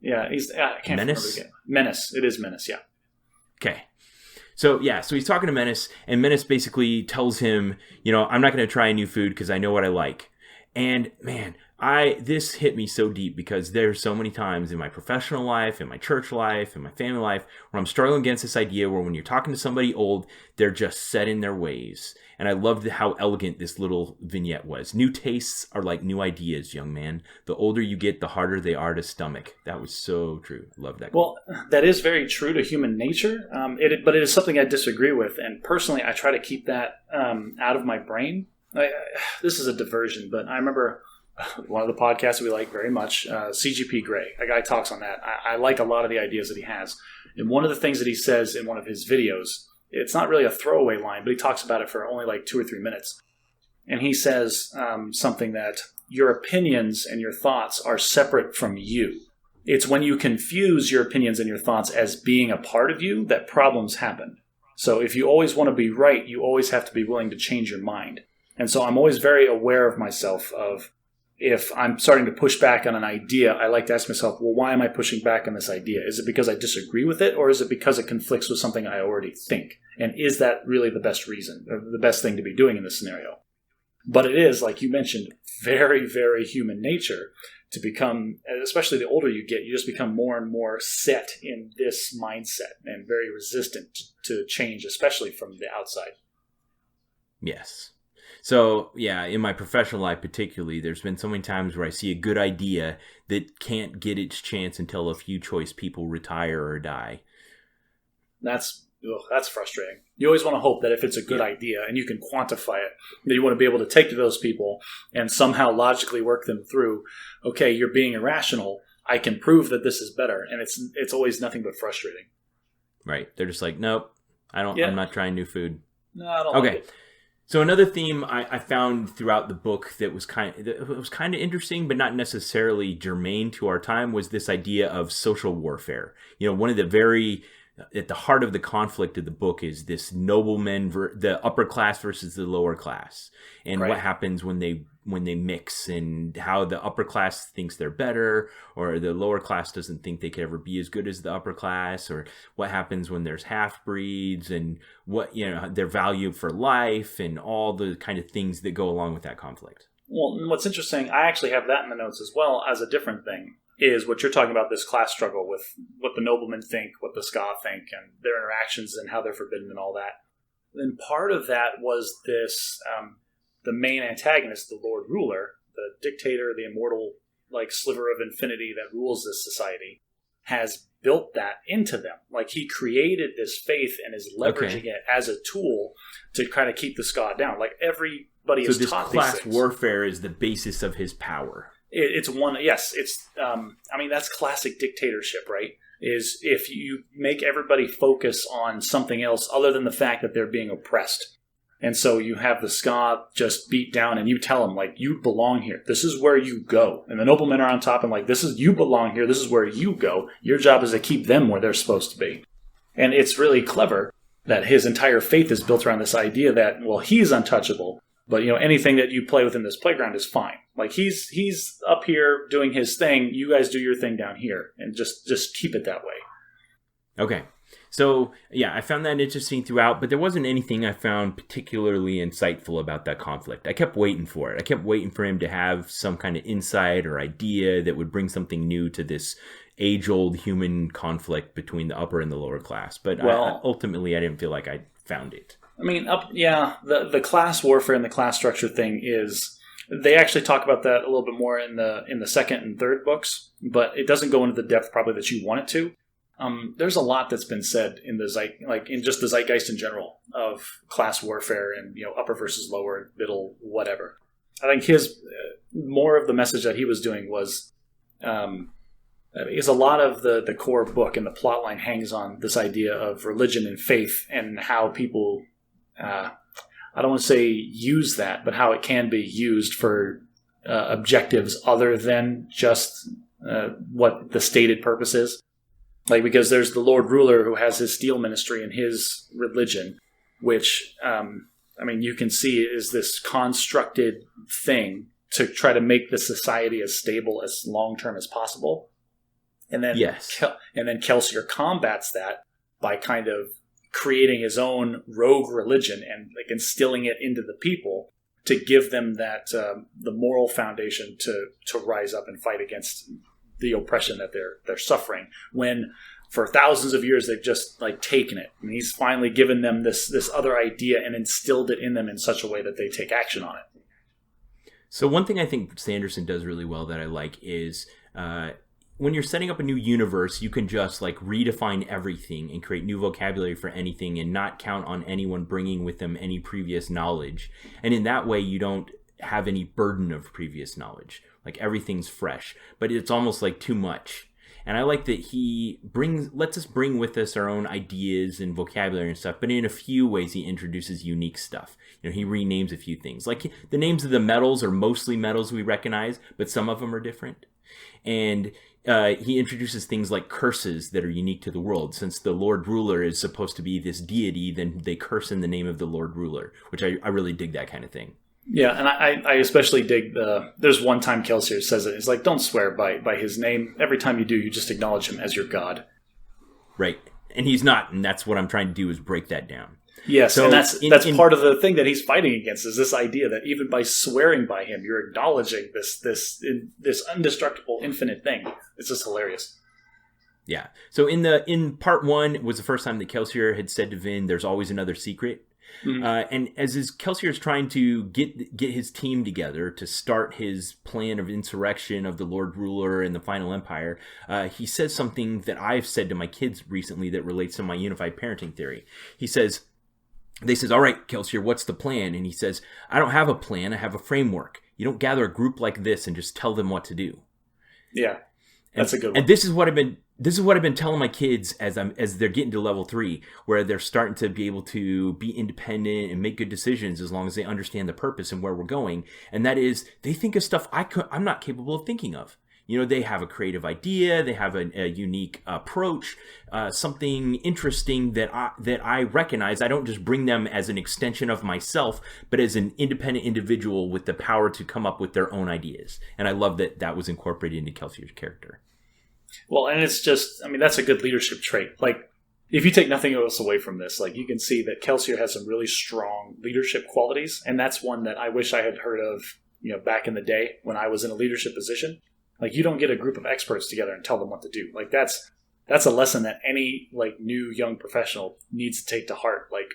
Yeah, I can't remember again. Menace. It is Menace, yeah. Okay. So he's talking to Menace, and Menace basically tells him, I'm not going to try a new food because I know what I like. And man, this hit me so deep, because there's so many times in my professional life, in my church life, in my family life, where I'm struggling against this idea where when you're talking to somebody old, they're just set in their ways. And I loved how elegant this little vignette was. New tastes are like new ideas, young man. The older you get, the harder they are to stomach. That was so true. Love that. Well, that is very true to human nature, but it is something I disagree with. And personally, I try to keep that out of my brain. This is a diversion, but I remember one of the podcasts we like very much, CGP Grey. A guy talks on that. I like a lot of the ideas that he has. And one of the things that he says in one of his videos, it's not really a throwaway line, but he talks about it for only 2 or 3 minutes. And he says something that your opinions and your thoughts are separate from you. It's when you confuse your opinions and your thoughts as being a part of you that problems happen. So if you always want to be right, you always have to be willing to change your mind. And so I'm always very aware of myself of if I'm starting to push back on an idea, I like to ask myself, well, why am I pushing back on this idea? Is it because I disagree with it, or is it because it conflicts with something I already think? And is that really the best reason, or the best thing to be doing in this scenario? But it is, like you mentioned, very, very human nature to become, especially the older you get, you just become more and more set in this mindset and very resistant to change, especially from the outside. Yes. So, yeah, in my professional life particularly, there's been so many times where I see a good idea that can't get its chance until a few choice people retire or die. That's frustrating. You always want to hope that if it's a good idea and you can quantify it, that you want to be able to take to those people and somehow logically work them through, okay, you're being irrational. I can prove that this is better. And it's always nothing but frustrating. Right. They're just like, nope, I'm not trying new food. No, I don't like it. So another theme I found throughout the book that was kind of interesting, but not necessarily germane to our time, was this idea of social warfare. One of the at the heart of the conflict of the book is this nobleman, the upper class versus the lower class, and what happens when they mix, and how the upper class thinks they're better, or the lower class doesn't think they could ever be as good as the upper class, or what happens when there's half breeds, and what their value for life, and all the kind of things that go along with that conflict. Well, what's interesting, I actually have that in the notes as well as a different thing, is what you're talking about, this class struggle with what the noblemen think, what the ska think, and their interactions and how they're forbidden and all that. And part of that was this, the main antagonist, the Lord Ruler, the dictator, the immortal sliver of infinity that rules this society, has built that into them. Like, he created this faith and is leveraging it as a tool to kind of keep the ska down. Like, everybody is taught these things. So this class warfare is the basis of his power. It's one, yes. It's, that's classic dictatorship, right? Is if you make everybody focus on something else other than the fact that they're being oppressed. And so you have the ska just beat down, and you tell them, you belong here. This is where you go. And the noblemen are on top, and you belong here. This is where you go. Your job is to keep them where they're supposed to be. And it's really clever that his entire faith is built around this idea that, well, he's untouchable. But, anything that you play with in this playground is fine. He's up here doing his thing. You guys do your thing down here, and just keep it that way. Okay. So, yeah, I found that interesting throughout, but there wasn't anything I found particularly insightful about that conflict. I kept waiting for it. I kept waiting for him to have some kind of insight or idea that would bring something new to this age-old human conflict between the upper and the lower class. But ultimately, I didn't feel like I found it. The class warfare and the class structure thing is, they actually talk about that a little bit more in the second and third books, but it doesn't go into the depth probably that you want it to. There's a lot that's been said in in just the zeitgeist in general of class warfare and upper versus lower, middle, whatever. I think his more of the message that he was doing was is a lot of the core book and the plot line hangs on this idea of religion and faith and how people. I don't want to say use that, but how it can be used for objectives other than just what the stated purpose is. Because there's the Lord Ruler who has his steel ministry and his religion, which, you can see is this constructed thing to try to make the society as stable as long-term as possible. And then, Kelsior combats that by kind of creating his own rogue religion and instilling it into the people to give them that the moral foundation to rise up and fight against the oppression that they're suffering, when for thousands of years they've just taken it. And he's finally given them this other idea and instilled it in them in such a way that they take action on it. So one thing I think Sanderson does really well that I like is when you're setting up a new universe, you can just redefine everything and create new vocabulary for anything and not count on anyone bringing with them any previous knowledge. And in that way, you don't have any burden of previous knowledge. Everything's fresh, but it's almost too much. And I like that he lets us bring with us our own ideas and vocabulary and stuff, but in a few ways he introduces unique stuff. He renames a few things. Like the names of the metals are mostly metals we recognize, but some of them are different. And he introduces things like curses that are unique to the world. Since the Lord Ruler is supposed to be this deity, then they curse in the name of the Lord Ruler, which I really dig that kind of thing. Yeah, and I especially dig there's one time Kelsior says it. It's like, don't swear by his name. Every time you do, you just acknowledge him as your god. Right. And he's not, and that's what I'm trying to do is break that down. Yes, so and that's part of the thing that he's fighting against is this idea that even by swearing by him, you're acknowledging this indestructible, infinite thing. It's just hilarious. Yeah. So in part 1 was the first time that Kelsior had said to Vin, "There's always another secret." Mm-hmm. And as Kelsior is trying to get his team together to start his plan of insurrection of the Lord Ruler and the Final Empire, he says something that I've said to my kids recently that relates to my unified parenting theory. They says, "All right, Kelsior, what's the plan?" And he says, "I don't have a plan. I have a framework. You don't gather a group like this and just tell them what to do." Yeah, that's a good one. And this is what I've been telling my kids as they're getting to level 3, where they're starting to be able to be independent and make good decisions as long as they understand the purpose and where we're going. And that is, they think of stuff I'm not capable of thinking of. They have a creative idea, they have a unique approach, something interesting that I recognize. I don't just bring them as an extension of myself, but as an independent individual with the power to come up with their own ideas. And I love that was incorporated into Kelsior's character. Well, and it's just, that's a good leadership trait. Like, if you take nothing else away from this, like, you can see that Kelsior has some really strong leadership qualities, and that's one that I wish I had heard of, back in the day when I was in a leadership position. Like, you don't get a group of experts together and tell them what to do. Like, that's a lesson that any, like, new young professional needs to take to heart. Like,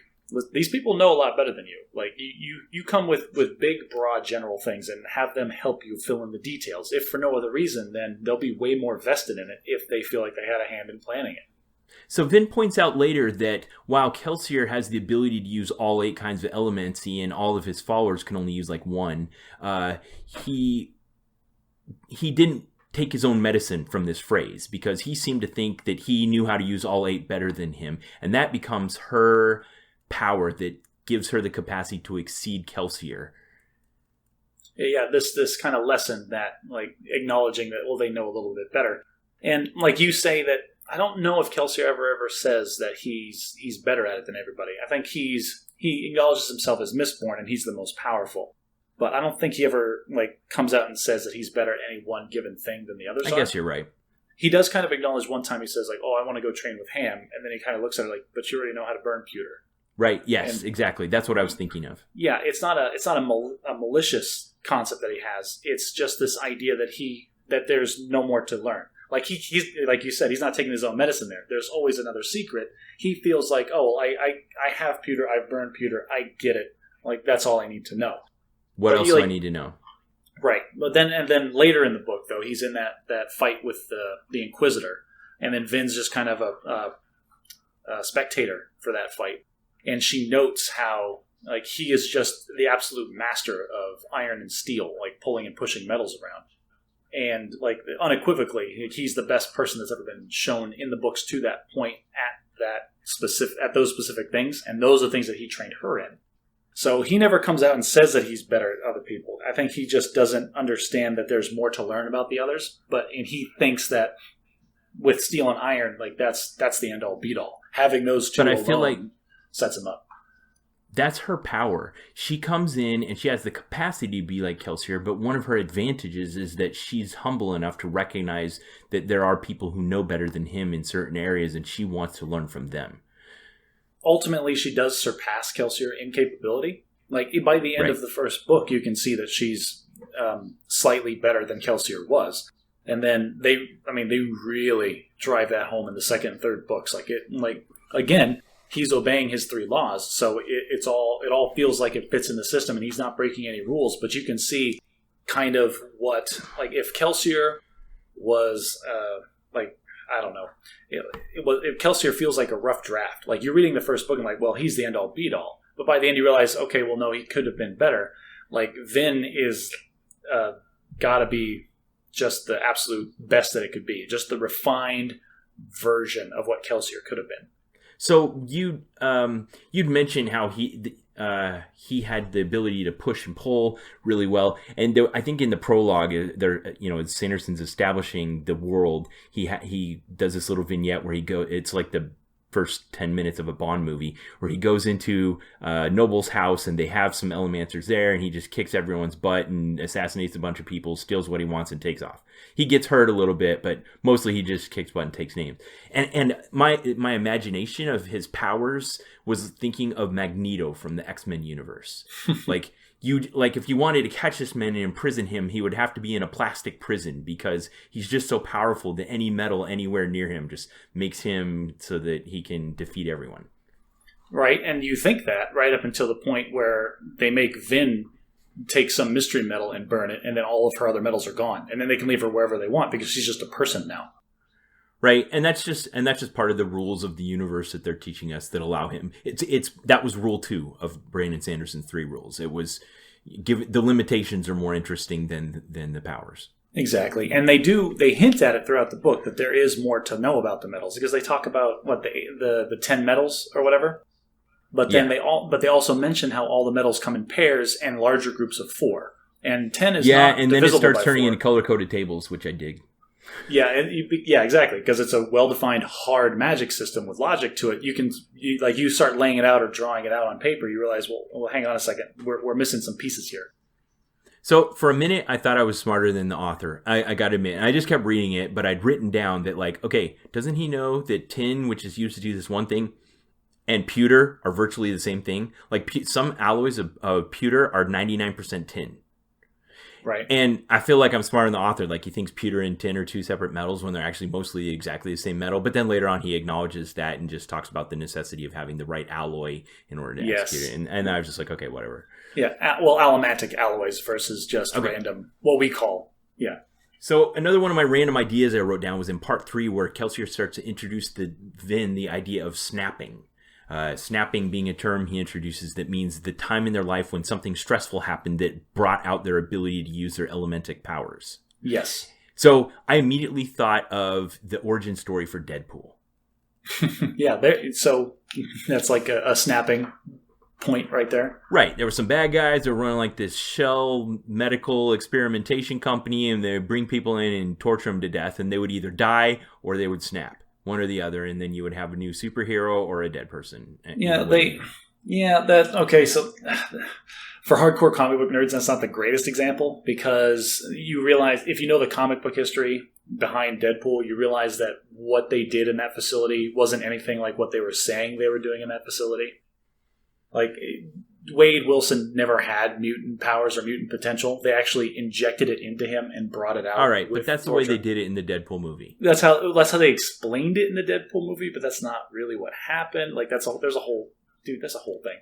these people know a lot better than you. Like, you come with big, broad, general things and have them help you fill in the details. If for no other reason, then they'll be way more vested in it if they feel like they had a hand in planning it. So Vin points out later that while Kelsior has the ability to use all 8 kinds of elemency and all of his followers can only use, like, 1, he didn't take his own medicine from this phrase because he seemed to think that he knew how to use all 8 better than him. And that becomes her power that gives her the capacity to exceed Kelsior. Yeah, this kind of lesson that, like, acknowledging that, well, they know a little bit better. And like you say that, I don't know if Kelsior ever says that he's better at it than everybody. I think he acknowledges himself as Mistborn and he's the most powerful. But I don't think he ever, like, comes out and says that he's better at any one given thing than the others are. I guess you're right. He does kind of acknowledge one time he says, like, "Oh, I want to go train with Ham." And then he kind of looks at it like, "But you already know how to burn pewter." Right. Yes, exactly. That's what I was thinking of. Yeah, it's not a malicious concept that he has. It's just this idea that there's no more to learn. Like, he's like you said, he's not taking his own medicine there. There's always another secret. He feels like, "Oh, I have pewter, I've burned pewter, I get it. Like, that's all I need to know." What else do I need to know? Right. But then later in the book, though, he's in that fight with the Inquisitor. And then Vin's just kind of a spectator for that fight. And she notes how, like, he is just the absolute master of iron and steel, like, pulling and pushing metals around. And, like, unequivocally, he's the best person that's ever been shown in the books to that point at those specific things. And those are things that he trained her in. So he never comes out and says that he's better at other people. I think he just doesn't understand that there's more to learn about the others. And he thinks that with steel and iron, like, that's the end all beat all. Having those two alone, I feel like sets him up. That's her power. She comes in and she has the capacity to be like Kelsior, but one of her advantages is that she's humble enough to recognize that there are people who know better than him in certain areas, and she wants to learn from them. Ultimately, she does surpass Kelsior in capability. Like, by the end of the first book, you can see that she's slightly better than Kelsior was. And then they really drive that home in the second and third books. Again, he's obeying his 3 laws, so it all feels like it fits in the system, and he's not breaking any rules. But you can see kind of what, like, if Kelsior was I don't know. If Kelsior feels like a rough draft. Like, you're reading the first book and like, well, he's the end all beat all. But by the end you realize, okay, well, no, he could have been better. Like, Vin is gotta be just the absolute best that it could be. Just the refined version of what Kelsior could have been. So you'd mentioned how he had the ability to push and pull really well, and I think in the prologue, as Sanderson's establishing the world, he does this little vignette where it's like the first 10 minutes of a Bond movie where he goes into Noble's house and they have some Elementers there, and he just kicks everyone's butt and assassinates a bunch of people, steals what he wants, and takes off. He gets hurt a little bit, but mostly he just kicks butt and takes names. And my imagination of his powers was thinking of Magneto from the X-Men universe. Like if you wanted to catch this man and imprison him, he would have to be in a plastic prison because he's just so powerful that any metal anywhere near him just makes him so that he can defeat everyone. Right, and you think that right up until the point where they make Vin take some mystery metal and burn it, and then all of her other metals are gone, and then they can leave her wherever they want because she's just a person now. Right, and that's just part of the rules of the universe that they're teaching us that allow him. That was rule 2 of Brandon Sanderson's 3 rules. It was the limitations are more interesting than the powers. Exactly, and they hint at it throughout the book that there is more to know about the metals because they talk about what the 10 metals or whatever. But then they also mention how all the metals come in pairs and larger groups of 4, and 10 is not and then it starts turning 4. into color-coded tables, which I dig. Yeah, exactly, because it's a well-defined hard magic system with logic to it. You start laying it out or drawing it out on paper, you realize, well, hang on a second, we're missing some pieces here. So for a minute, I thought I was smarter than the author. I got to admit, and I just kept reading it, but I'd written down that okay, doesn't he know that tin, which is used to do this one thing, and pewter are virtually the same thing? Like some alloys of pewter are 99% tin. Right. And I feel like I'm smarter than the author. Like he thinks pewter and tin are 2 separate metals when they're actually mostly exactly the same metal. But then later on he acknowledges that and just talks about the necessity of having the right alloy in order to execute it. And I was just like, okay, whatever. Yeah. Well, allomantic alloys versus just random, what we call, yeah. So another one of my random ideas I wrote down was in part 3 where Kelsior starts to introduce the idea of snapping. Snapping being a term he introduces that means the time in their life when something stressful happened that brought out their ability to use their elementic powers. Yes. So I immediately thought of the origin story for Deadpool. Yeah, so that's like a snapping point right there. Right. There were some bad guys that were running like this shell medical experimentation company, and they would bring people in and torture them to death, and they would either die or they would snap. One or the other, and then you would have a new superhero or a dead person. Okay, so for hardcore comic book nerds, that's not the greatest example because you realize, if you know the comic book history behind Deadpool, you realize that what they did in that facility wasn't anything like what they were saying they were doing in that facility. Like, Wade Wilson never had mutant powers or mutant potential. They actually injected it into him and brought it out. All right, but that's the way they did it in the Deadpool movie. That's how they explained it in the Deadpool movie, but that's not really what happened. Like that's a whole thing.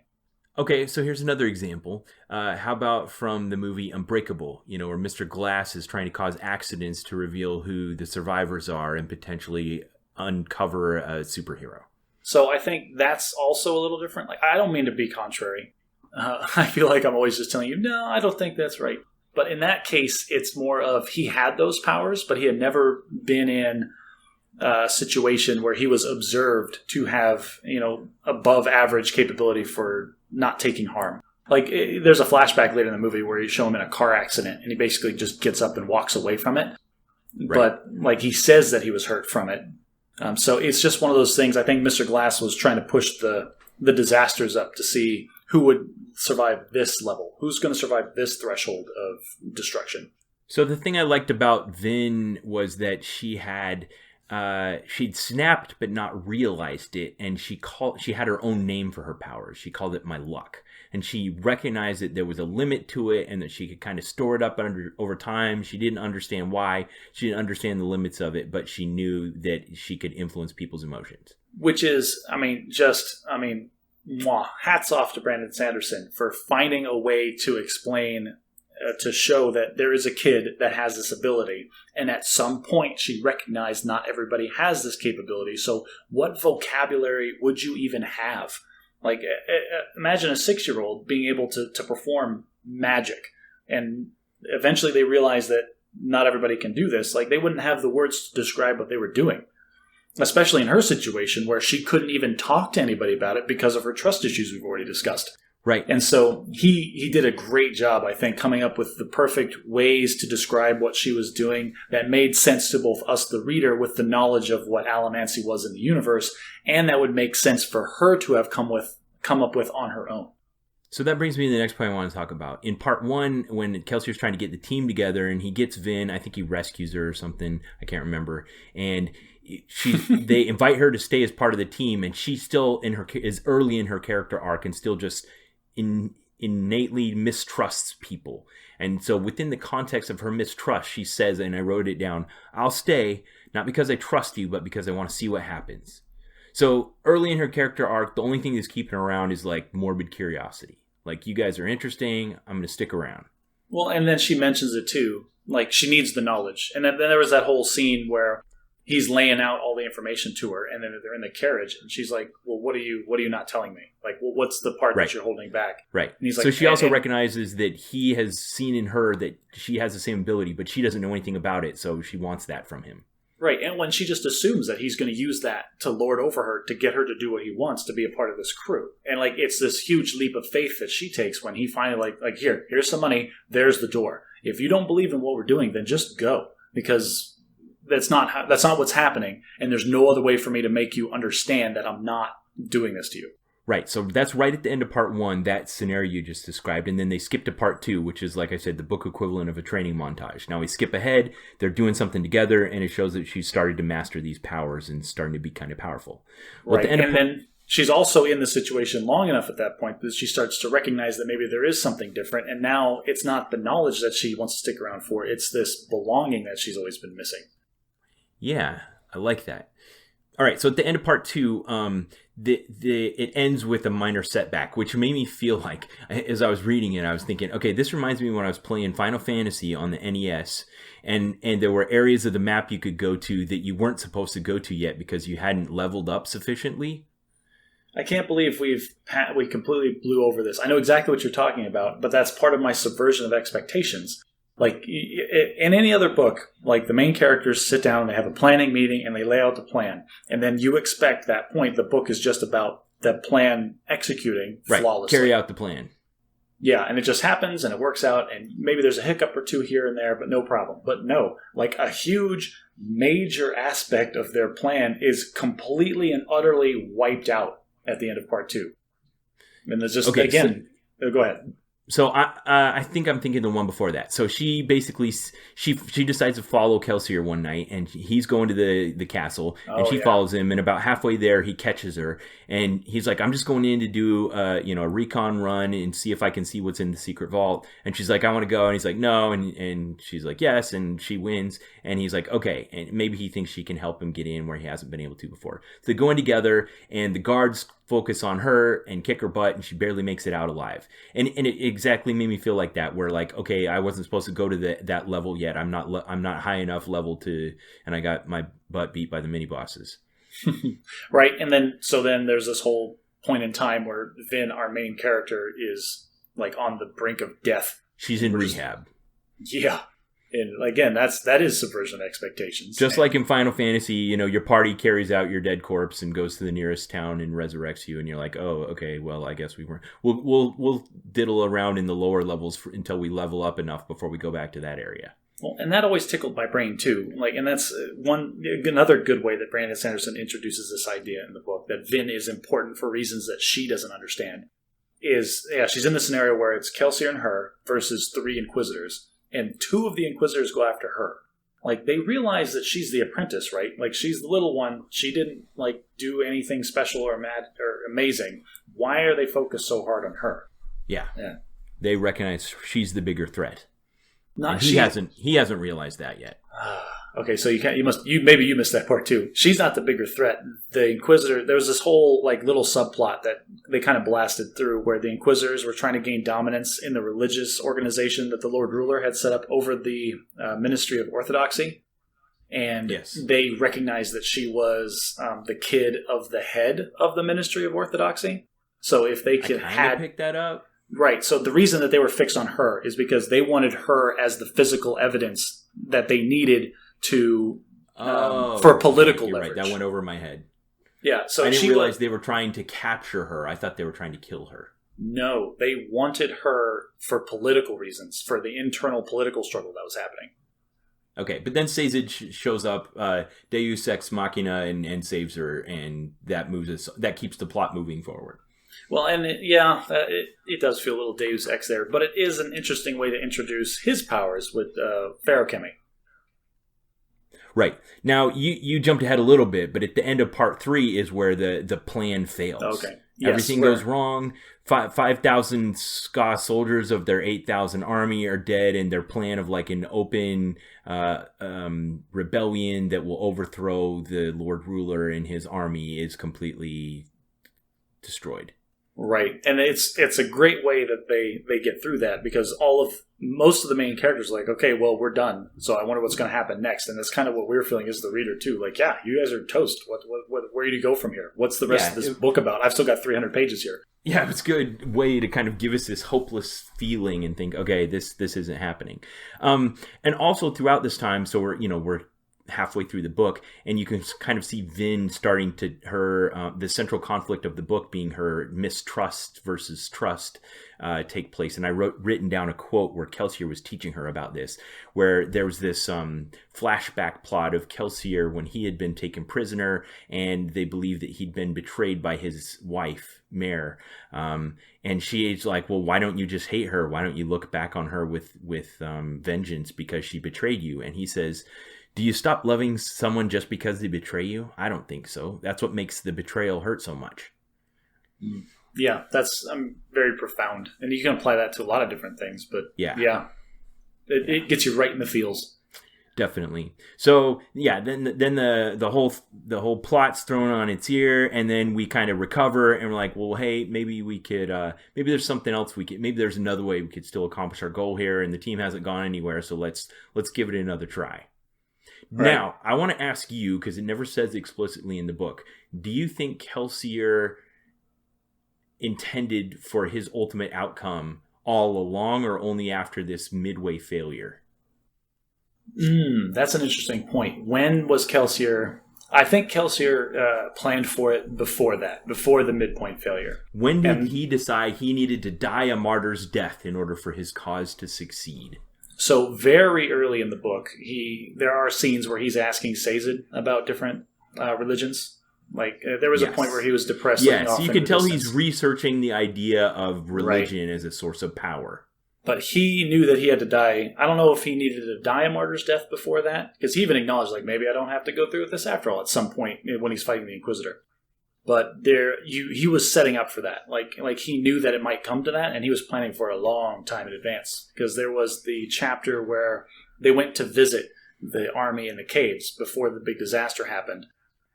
Okay, so here's another example. How about from the movie Unbreakable? Where Mr. Glass is trying to cause accidents to reveal who the survivors are and potentially uncover a superhero. So I think that's also a little different. Like I don't mean to be contrary. I feel like I'm always just telling you, no, I don't think that's right. But in that case, it's more of he had those powers, but he had never been in a situation where he was observed to have, above average capability for not taking harm. Like there's a flashback later in the movie where you show him in a car accident and he basically just gets up and walks away from it. Right. But like he says that he was hurt from it. So it's just one of those things. I think Mr. Glass was trying to push the disasters up to see who would survive this level? Who's going to survive this threshold of destruction? So the thing I liked about Vin was that she'd snapped but not realized it, and she had her own name for her powers. She called it My Luck, and she recognized that there was a limit to it, and that she could kind of store it up over time. She didn't understand why. She didn't understand the limits of it, but she knew that she could influence people's emotions. Which is, hats off to Brandon Sanderson for finding a way to explain, to show that there is a kid that has this ability. And at some point she recognized not everybody has this capability. So what vocabulary would you even have? Like, imagine a 6-year-old being able to perform magic. And eventually they realize that not everybody can do this, like they wouldn't have the words to describe what they were doing. Especially in her situation where she couldn't even talk to anybody about it because of her trust issues we've already discussed. Right. And so he did a great job, I think, coming up with the perfect ways to describe what she was doing that made sense to both us, the reader, with the knowledge of what allomancy was in the universe, and that would make sense for her to have come up with on her own. So that brings me to the next point I want to talk about. In part 1, when Kelsior's trying to get the team together and he gets Vin, I think he rescues her or something, I can't remember, and they invite her to stay as part of the team, and she still is early in her character arc and still just innately mistrusts people. And so within the context of her mistrust, she says, and I wrote it down, I'll stay, not because I trust you, but because I want to see what happens. So early in her character arc, the only thing that's keeping her around is like morbid curiosity. Like, you guys are interesting, I'm going to stick around. Well, and then she mentions it too. Like, she needs the knowledge. And then there was that whole scene where he's laying out all the information to her, and then they're in the carriage, and she's like, well, what are you not telling me? Like, well, what's the part that you're holding back? Right. And he's like, so she also recognizes that he has seen in her that she has the same ability, but she doesn't know anything about it, so she wants that from him. Right, and when she just assumes that he's going to use that to lord over her, to get her to do what he wants, to be a part of this crew. And, like, it's this huge leap of faith that she takes when he finally, like here's some money, there's the door. If you don't believe in what we're doing, then just go, because that's not what's happening, and there's no other way for me to make you understand that I'm not doing this to you. Right, so that's right at the end of part 1, that scenario you just described, and then they skip to part 2, which is, like I said, the book equivalent of a training montage. Now we skip ahead, they're doing something together, and it shows that she's started to master these powers and starting to be kind of powerful. Well, right, and then she's also in the situation long enough at that point that she starts to recognize that maybe there is something different, and now it's not the knowledge that she wants to stick around for, it's this belonging that she's always been missing. Yeah, I like that. All right, so at the end of part 2, it ends with a minor setback, which made me feel like, as I was reading it, I was thinking, okay, this reminds me when I was playing Final Fantasy on the NES, and there were areas of the map you could go to that you weren't supposed to go to yet because you hadn't leveled up sufficiently. I can't believe we completely blew over this. I know exactly what you're talking about, but that's part of my subversion of expectations. Like, in any other book, like, the main characters sit down, they have a planning meeting, and they lay out the plan. And then you expect that point, the book is just about the plan executing flawlessly. Carry out the plan. Yeah, and it just happens, and it works out, and maybe there's a hiccup or two here and there, but no problem. But no, like, a huge, major aspect of their plan is completely and utterly wiped out at the end of part 2. And there's just, go ahead. So I think I'm thinking the one before that. So she basically she decides to follow Kelsior one night, and he's going to the castle, and she follows him. And about halfway there, he catches her, and he's like, "I'm just going in to do a recon run and see if I can see what's in the secret vault." And she's like, "I want to go," and he's like, "No," and she's like, "Yes," and she wins. And he's like, "Okay," and maybe he thinks she can help him get in where he hasn't been able to before. So they go in together, and the guards focus on her and kick her butt, and she barely makes it out alive. And it exactly made me feel like that, where like, okay, I wasn't supposed to go to that level yet. I'm not high enough level to, and I got my butt beat by the mini bosses. Right, and then there's this whole point in time where Vin, our main character, is like on the brink of death. She's in rehab. Yeah. And again, that is subversion of expectations. Just like in Final Fantasy, your party carries out your dead corpse and goes to the nearest town and resurrects you, and you're like, oh, okay, well, I guess we weren't. We'll diddle around in the lower levels until we level up enough before we go back to that area. Well, and that always tickled my brain too. Like, and that's another good way that Brandon Sanderson introduces this idea in the book, that Vin is important for reasons that she doesn't understand. She's in the scenario where it's Kelsior and her versus 3 Inquisitors. And 2 of the Inquisitors go after her. Like, they realize that she's the apprentice, right? Like, she's the little one. She didn't, like, do anything special or mad or amazing. Why are they focused so hard on her? Yeah. They recognize she's the bigger threat. He hasn't realized that yet. Okay, so maybe you missed that part too. She's not the bigger threat. The Inquisitor, there was this whole like little subplot that they kind of blasted through where the Inquisitors were trying to gain dominance in the religious organization that the Lord Ruler had set up over the Ministry of Orthodoxy. And they recognized that she was the kid of the head of the Ministry of Orthodoxy. So if they could pick that up. Right, so the reason that they were fixed on her is because they wanted her as the physical evidence that they needed to for political leverage. Right. That went over my head. Yeah, so I didn't realize they were trying to capture her. I thought they were trying to kill her. No, they wanted her for political reasons, for the internal political struggle that was happening. Okay, but then Sazed shows up, Deus Ex Machina, and saves her, and that keeps the plot moving forward. Well, and it does feel a little Deus Ex there, but it is an interesting way to introduce his powers with Feruchemy. Right. Now, you jumped ahead a little bit, but at the end of part 3 is where the plan fails. Okay. Everything goes wrong. 5,000 Ska soldiers of their 8,000 army are dead, and their plan of like an open rebellion that will overthrow the Lord Ruler and his army is completely destroyed. Right, and it's a great way that they get through that, because most of the main characters are like, okay, well, we're done, so I wonder what's going to happen next, and that's kind of what we're feeling as the reader too. Like, yeah, you guys are toast. Where do you go from here? What's the rest of this book about? I've still got 300 pages here. Yeah, it's a good way to kind of give us this hopeless feeling and think, okay, this isn't happening. And also throughout this time, so we're halfway through the book, and you can kind of see Vin starting to the central conflict of the book being her mistrust versus trust take place. And I written down a quote where Kelsior was teaching her about this, where there was this flashback plot of Kelsior when he had been taken prisoner, and they believed that he'd been betrayed by his wife, Mare. And she's like, well, why don't you just hate her? Why don't you look back on her with vengeance because she betrayed you? And he says, do you stop loving someone just because they betray you? I don't think so. That's what makes the betrayal hurt so much. Yeah, that's very profound. And you can apply that to a lot of different things. But yeah. It gets you right in the feels. Definitely. So yeah, then the whole plot's thrown on its ear, and then we kind of recover, and we're like, well, hey, maybe we could, maybe there's something else maybe there's another way we could still accomplish our goal here, and the team hasn't gone anywhere, so let's give it another try. Right. Now, I want to ask you, because it never says explicitly in the book, do you think Kelsior intended for his ultimate outcome all along, or only after this midway failure? That's an interesting point. When was Kelsior... I think Kelsior planned for it before the midpoint failure. When did he decide he needed to die a martyr's death in order for his cause to succeed? So very early in the book, there are scenes where he's asking Sazed about different religions. Like there was a point where he was depressed. Yes, you can tell he's researching the idea of religion as a source of power. But he knew that he had to die. I don't know if he needed to die a martyr's death before that, because he even acknowledged, like, maybe I don't have to go through with this after all at some point when he's fighting the Inquisitor. But he was setting up for that. Like he knew that it might come to that, and he was planning for a long time in advance. Because there was the chapter where they went to visit the army in the caves before the big disaster happened.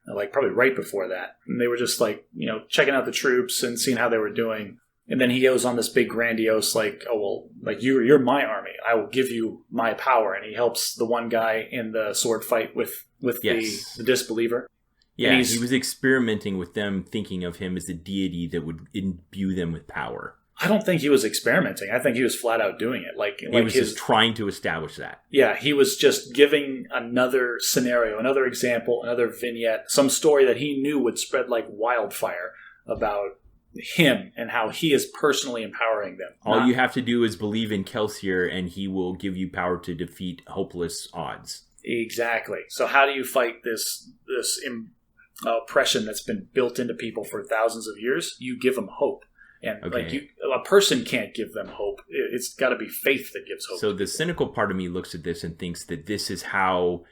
Like probably right before that. And they were just like, checking out the troops and seeing how they were doing. And then he goes on this big grandiose, like, oh, well, like you're my army. I will give you my power. And he helps the one guy in the sword fight with the disbeliever. Yeah, he was experimenting with them, thinking of him as a deity that would imbue them with power. I don't think he was experimenting. I think he was flat out doing it. Like he was just trying to establish that. Yeah, he was just giving another scenario, another example, another vignette, some story that he knew would spread like wildfire about him and how he is personally empowering them. All you have to do is believe in Kelsior, and he will give you power to defeat hopeless odds. Exactly. So how do you fight this oppression that's been built into people for thousands of years? You give them hope. And a person can't give them hope. It's got to be faith that gives hope. So the cynical part of me looks at this and thinks that this is how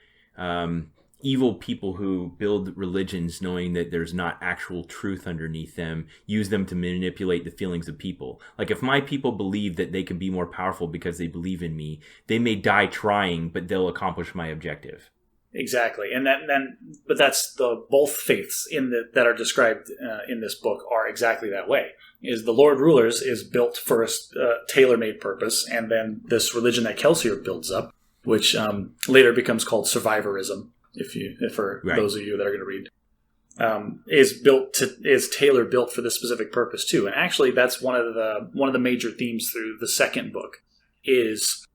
evil people who build religions, knowing that there's not actual truth underneath them, use them to manipulate the feelings of people. Like if my people believe that they can be more powerful because they believe in me, they may die trying, but they'll accomplish my objective. Exactly, but that's both faiths that are described in this book are exactly that way. Is the Lord Rulers is built for a tailor-made purpose, and then this religion that Kelsior builds up, which later becomes called survivorism, those of you that are going to read, is tailor built for this specific purpose too. And actually, that's one of the major themes through the second book is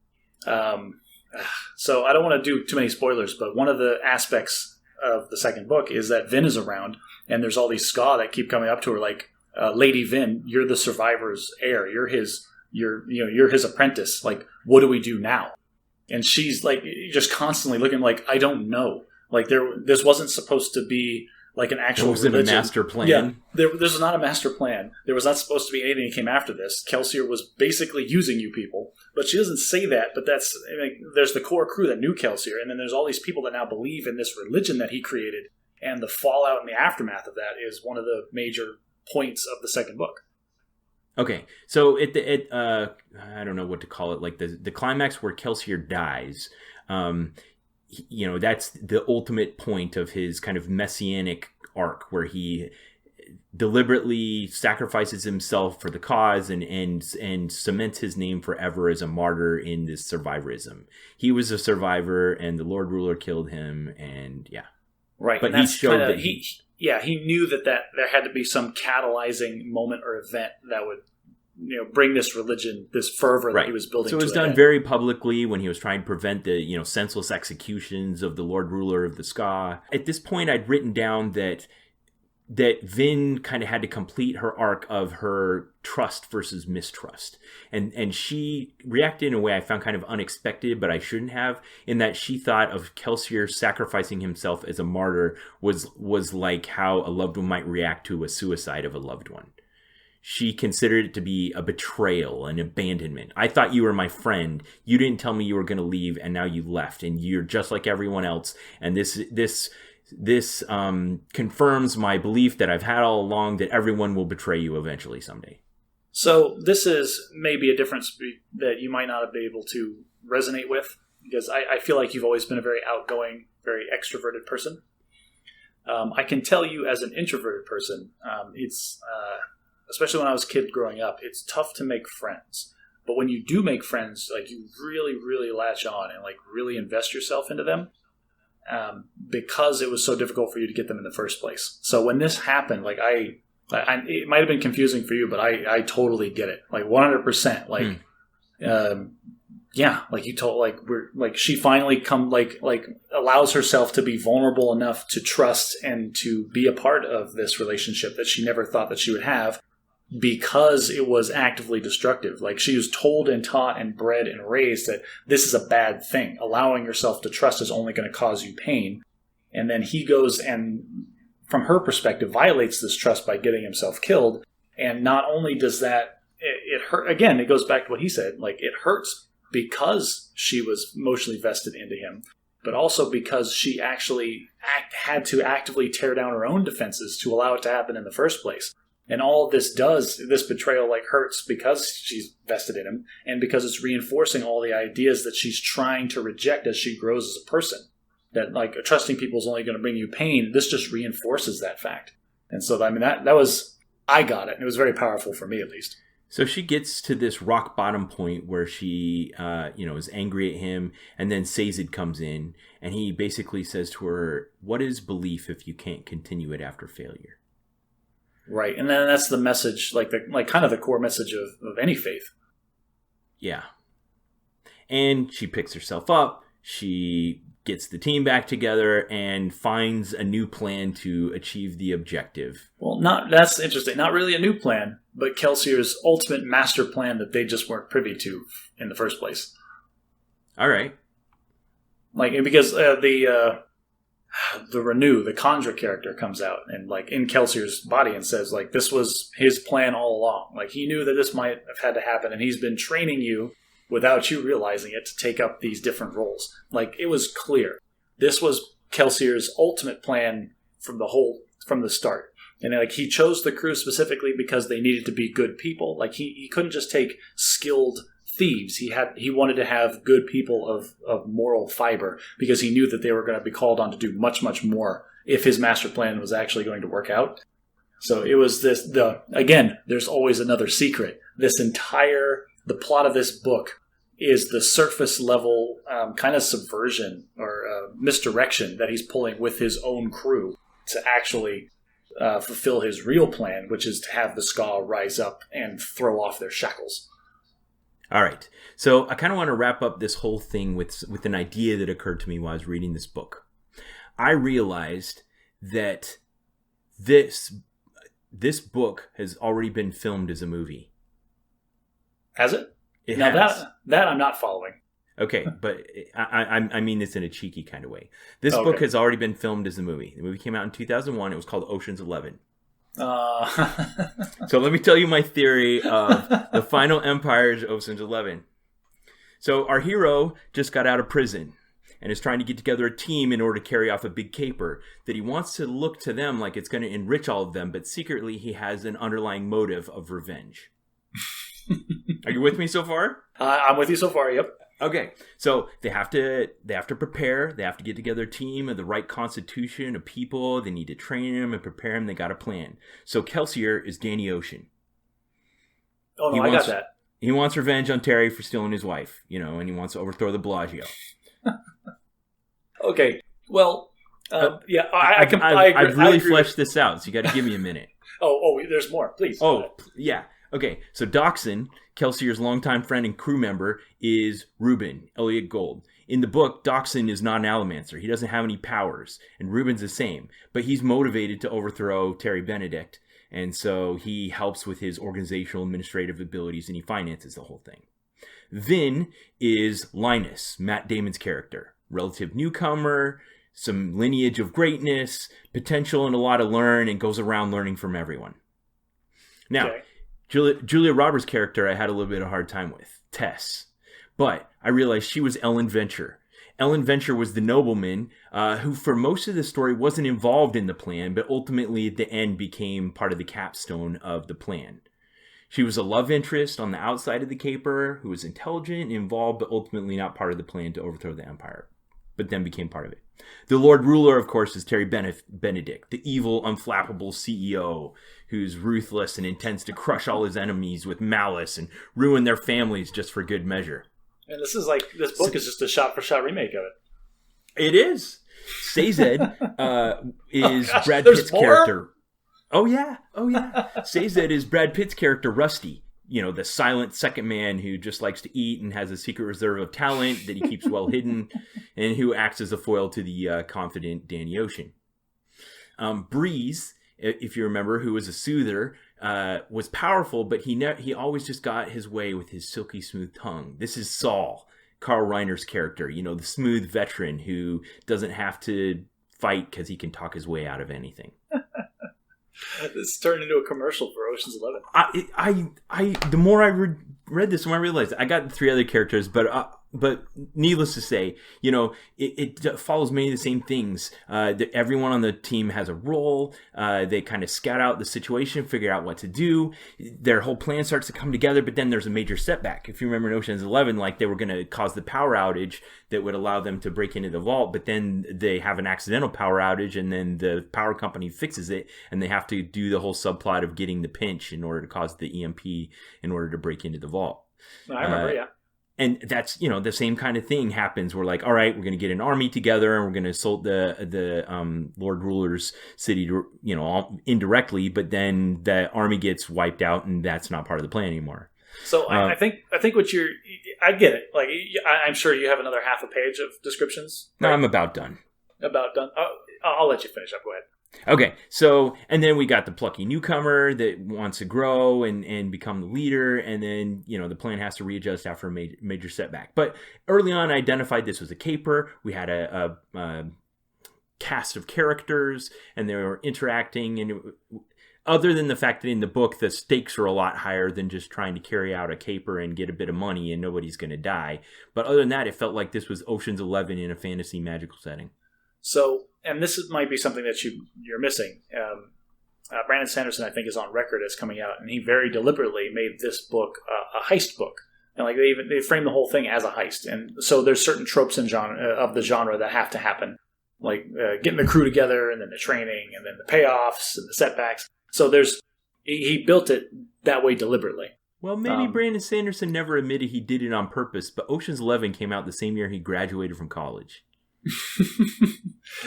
So I don't want to do too many spoilers, but one of the aspects of the second book is that Vin is around, and there's all these ska that keep coming up to her, like, Lady Vin, you're the survivor's heir. You're his apprentice. Like, what do we do now? And she's like, just constantly looking like, I don't know. Like, this wasn't supposed to be like an actual religion. It wasn't a master plan. Yeah, this was not a master plan. There was not supposed to be anything that came after this. Kelsior was basically using you people. But she doesn't say that, but there's the core crew that knew Kelsior, and then there's all these people that now believe in this religion that he created, and the fallout and the aftermath of that is one of the major points of the second book. Okay, so I don't know what to call it, like the climax where Kelsior dies, that's the ultimate point of his kind of messianic arc, where he deliberately sacrifices himself for the cause and cements his name forever as a martyr in this survivorism. He was a survivor, and the Lord Ruler killed him, and yeah. Right, but he showed that he knew that there had to be some catalyzing moment or event that would, bring this religion, this fervor that he was building. So it was done very publicly when he was trying to prevent the senseless executions of the Lord Ruler of the Ska. At this point, I'd written down that Vin kind of had to complete her arc of her trust versus mistrust. And she reacted in a way I found kind of unexpected, but I shouldn't have, in that she thought of Kelsior sacrificing himself as a martyr was like how a loved one might react to a suicide of a loved one. She considered it to be a betrayal, an abandonment. I thought you were my friend. You didn't tell me you were going to leave, and now you left, and you're just like everyone else. And this confirms my belief that I've had all along, that everyone will betray you eventually someday. So this is maybe a difference that you might not be able to resonate with, because I feel like you've always been a very outgoing, very extroverted person. I can tell you as an introverted person, it's especially when I was a kid growing up, it's tough to make friends. But when you do make friends, like, you really, really latch on and like really invest yourself into them. Because it was so difficult for you to get them in the first place. So when this happened, like it might have been confusing for you, but I totally get it. Like 100%. Like, like you told, like she finally allows herself to be vulnerable enough to trust and to be a part of this relationship that she never thought that she would have, because it was actively destructive. Like, she was told and taught and bred and raised that this is a bad thing. Allowing yourself to trust is only going to cause you pain. And then he goes and, from her perspective, violates this trust by getting himself killed. And not only does that, it hurt. Again, it goes back to what he said. Like, it hurts because she was emotionally vested into him, but also because she actually had to actively tear down her own defenses to allow it to happen in the first place. And all of this betrayal, hurts because she's vested in him, and because it's reinforcing all the ideas that she's trying to reject as she grows as a person. That, trusting people is only going to bring you pain. This just reinforces that fact. And so, I got it. And it was very powerful for me, at least. So she gets to this rock bottom point where she, is angry at him, and then Sazed comes in, and he basically says to her, "What is belief if you can't continue it after failure?" Right, and then that's the message, kind of the core message of any faith. Yeah. And she picks herself up, she gets the team back together, and finds a new plan to achieve the objective. Well, that's interesting. Not really a new plan, but Kelsior's ultimate master plan that they just weren't privy to in the first place. All right. Because the Renew, the Khandra character, comes out and in Kelsior's body and says this was his plan all along. He knew that this might have had to happen, and he's been training you without you realizing it to take up these different roles. It was clear. This was Kelsior's ultimate plan from the start. And he chose the crew specifically because they needed to be good people. He couldn't just take skilled thieves. He wanted to have good people of moral fiber, because he knew that they were going to be called on to do much, much more if his master plan was actually going to work out. So it was again, there's always another secret. The plot of this book is the surface level kind of subversion or misdirection that he's pulling with his own crew to actually fulfill his real plan, which is to have the Ska rise up and throw off their shackles. All right. So I kind of want to wrap up this whole thing with an idea that occurred to me while I was reading this book. I realized that this book has already been filmed as a movie. Has it? It now has. that I'm not following. Okay, but I mean this in a cheeky kind of way. This book has already been filmed as a movie. The movie came out in 2001. It was called Ocean's 11. So let me tell you my theory of the final empire is Ocean's 11. So our hero just got out of prison and is trying to get together a team in order to carry off a big caper that he wants to look to them like it's going to enrich all of them, but secretly he has an underlying motive of revenge. Are you with me so far? I'm with you so far, yep. Okay, so they have to prepare. They have to get together a team of the right constitution of people. They need to train them and prepare them. They got a plan. So Kelsior is Danny Ocean. Oh, no, I got that. He wants revenge on Terry for stealing his wife, and he wants to overthrow the Bellagio. Okay, well, yeah, I've really fleshed this out, so you got to give me a minute. Oh, there's more, please. Oh, yeah. Okay, so Dachshund, Kelsior's longtime friend and crew member, is Reuben, Elliot Gold. In the book, Dachshund is not an Allomancer. He doesn't have any powers, and Reuben's the same. But he's motivated to overthrow Terry Benedict, and so he helps with his organizational administrative abilities, and he finances the whole thing. Vin is Linus, Matt Damon's character. Relative newcomer, some lineage of greatness, potential and a lot to learn, and goes around learning from everyone. Now... Okay. Julia Roberts' character I had a little bit of a hard time with, Tess. But I realized she was Ellen Venture. Ellen Venture was the nobleman who for most of the story wasn't involved in the plan, but ultimately at the end became part of the capstone of the plan. She was a love interest on the outside of the caper who was intelligent and involved, but ultimately not part of the plan to overthrow the empire, but then became part of it. The Lord Ruler, of course, is Terry Benedict, the evil, unflappable CEO who's ruthless and intends to crush all his enemies with malice and ruin their families just for good measure. And this book is just a shot-for-shot remake of it. It is. Sazed is Brad Pitt's character. Oh, yeah. Sazed is Brad Pitt's character, Rusty. The silent second man who just likes to eat and has a secret reserve of talent that he keeps well hidden and who acts as a foil to the confident Danny Ocean. Breeze, if you remember, who was a soother, was powerful, but he always just got his way with his silky smooth tongue. This is Saul, Carl Reiner's character, the smooth veteran who doesn't have to fight because he can talk his way out of anything. This turned into a commercial for Ocean's 11. The more I read this, the more I realized I got 3 other characters, but needless to say, it follows many of the same things. Everyone on the team has a role. They kind of scout out the situation, figure out what to do. Their whole plan starts to come together, but then there's a major setback. If you remember in Ocean's 11, they were going to cause the power outage that would allow them to break into the vault, but then they have an accidental power outage, and then the power company fixes it, and they have to do the whole subplot of getting the pinch in order to cause the EMP in order to break into the vault. I remember, yeah. And that's, the same kind of thing happens. We're like, all right, we're going to get an army together and we're going to assault the Lord Ruler's city, indirectly. But then the army gets wiped out and that's not part of the plan anymore. So I think I get it. I'm sure you have another half a page of descriptions. Right? No, I'm about done. I'll let you finish up. Go ahead. Okay, so, and then we got the plucky newcomer that wants to grow and become the leader, and then, the plan has to readjust after a major setback. But early on, I identified this was a caper. We had a cast of characters, and they were interacting, and other than the fact that in the book, the stakes are a lot higher than just trying to carry out a caper and get a bit of money and nobody's going to die. But other than that, it felt like this was Ocean's 11 in a fantasy magical setting. So, and this might be something that you're missing. Brandon Sanderson, I think, is on record as coming out, and he very deliberately made this book a heist book, and they frame the whole thing as a heist. And so there's certain tropes of the genre that have to happen, like getting the crew together, and then the training, and then the payoffs and the setbacks. So he built it that way deliberately. Well, maybe Brandon Sanderson never admitted he did it on purpose, but Ocean's 11 came out the same year he graduated from college.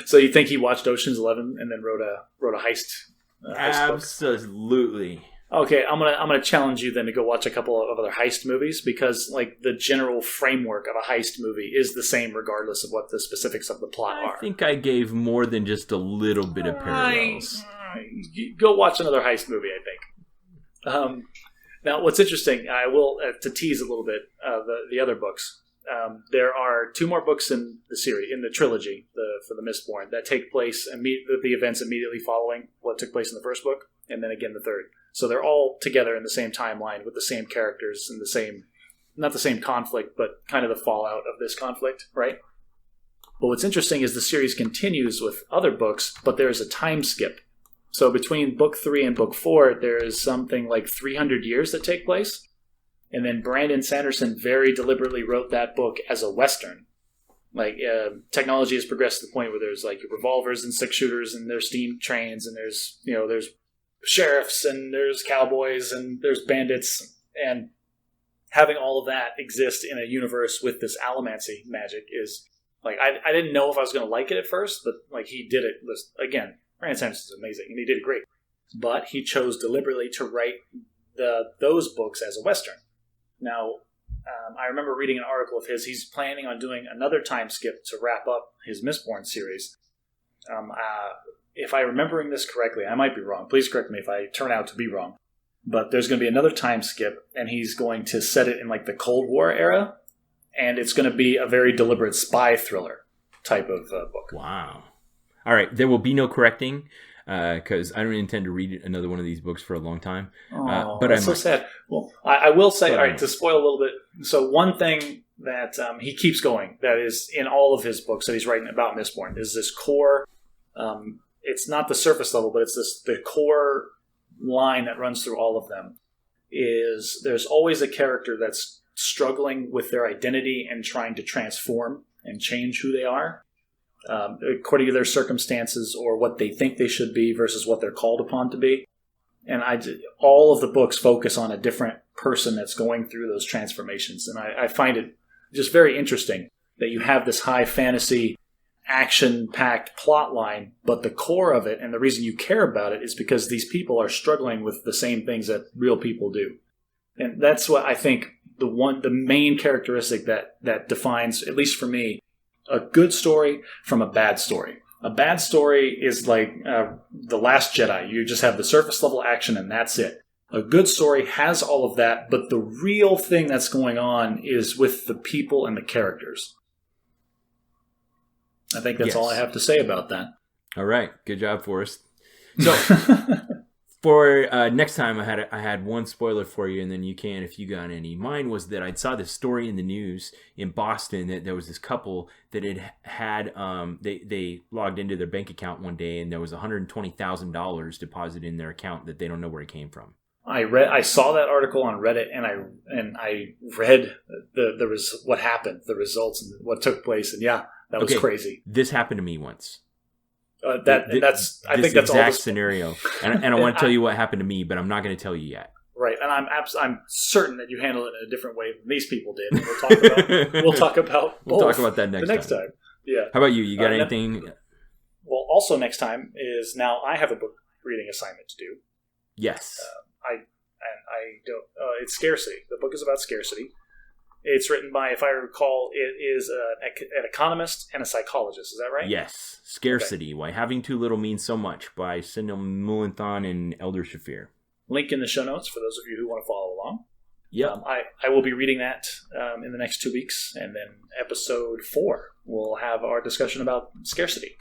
So you think he watched Ocean's 11 and then wrote a heist? Absolutely. Okay, I'm gonna challenge you then to go watch a couple of other heist movies, because like the general framework of a heist movie is the same regardless of what the specifics of the plot are. I think I gave more than just a little bit of parallels. Go watch another heist movie, I think. Now, what's interesting, I will to tease a little bit the other books. There are 2 more books in the series, in the trilogy for the Mistborn, that take place the events immediately following what took place in the first book, and then again the third. So they're all together in the same timeline with the same characters and the same, not the same conflict, but kind of the fallout of this conflict, right? But what's interesting is the series continues with other books, but there's a time skip. So between book 3 and book 4, there is something like 300 years that take place. And then Brandon Sanderson very deliberately wrote that book as a Western. Like, technology has progressed to the point where there's like revolvers and 6-shooters, and there's steam trains, and there's sheriffs, and there's cowboys, and there's bandits, and having all of that exist in a universe with this allomancy magic is like, I didn't know if I was going to like it at first, but like he did it. Again, Brandon Sanderson's amazing, and he did it great. But he chose deliberately to write those books as a Western. Now, I remember reading an article of his. He's planning on doing another time skip to wrap up his Mistborn series. If I'm remembering this correctly, I might be wrong. Please correct me if I turn out to be wrong. But there's going to be another time skip, and he's going to set it in like the Cold War era, and it's going to be a very deliberate spy thriller type of book. Wow. All right, there will be no correcting, because I don't intend to read another one of these books for a long time. But that's so sad. Well, I will say, all right, to spoil a little bit. So one thing that he keeps going, that is in all of his books that he's writing about Mistborn, is this core. It's not the surface level, but it's the core line that runs through all of them. Is there's always a character that's struggling with their identity and trying to transform and change who they are, according to their circumstances or what they think they should be versus what they're called upon to be. And all of the books focus on a different person that's going through those transformations. And I find it just very interesting that you have this high fantasy, action-packed plot line, but the core of it and the reason you care about it is because these people are struggling with the same things that real people do. And that's what I think the main characteristic that defines, at least for me, a good story from a bad story. A bad story is like The Last Jedi. You just have the surface level action and that's it. A good story has all of that, but the real thing that's going on is with the people and the characters. I think that's all I have to say about that. All right. Good job, Forrest. So for next time, I had one spoiler for you, and then you can if you got any. Mine was that I saw this story in the news in Boston that there was this couple that had they logged into their bank account one day, and there was $120,000 deposited in their account that they don't know where it came from. I saw that article on Reddit, and I read what happened, the results, and what took place, and yeah. That was crazy. This happened to me once. I think that's all the exact scenario, and I want to tell you what happened to me, but I'm not going to tell you yet. Right, and I'm certain that you handle it in a different way than these people did. We'll talk about that next time. Yeah. How about you? You got anything? Well, also next time is now I have a book reading assignment to do. Yes. I don't. It's scarcity. The book is about scarcity. It's written by, if I recall, it is an economist and a psychologist. Is that right? Yes. Scarcity. Okay. Why Having Too Little Means So Much by Sindel Mullinthan and Elder Shafir. Link in the show notes for those of you who want to follow along. Yep. I will be reading that in the next 2 weeks. And then episode 4, we'll have our discussion about scarcity.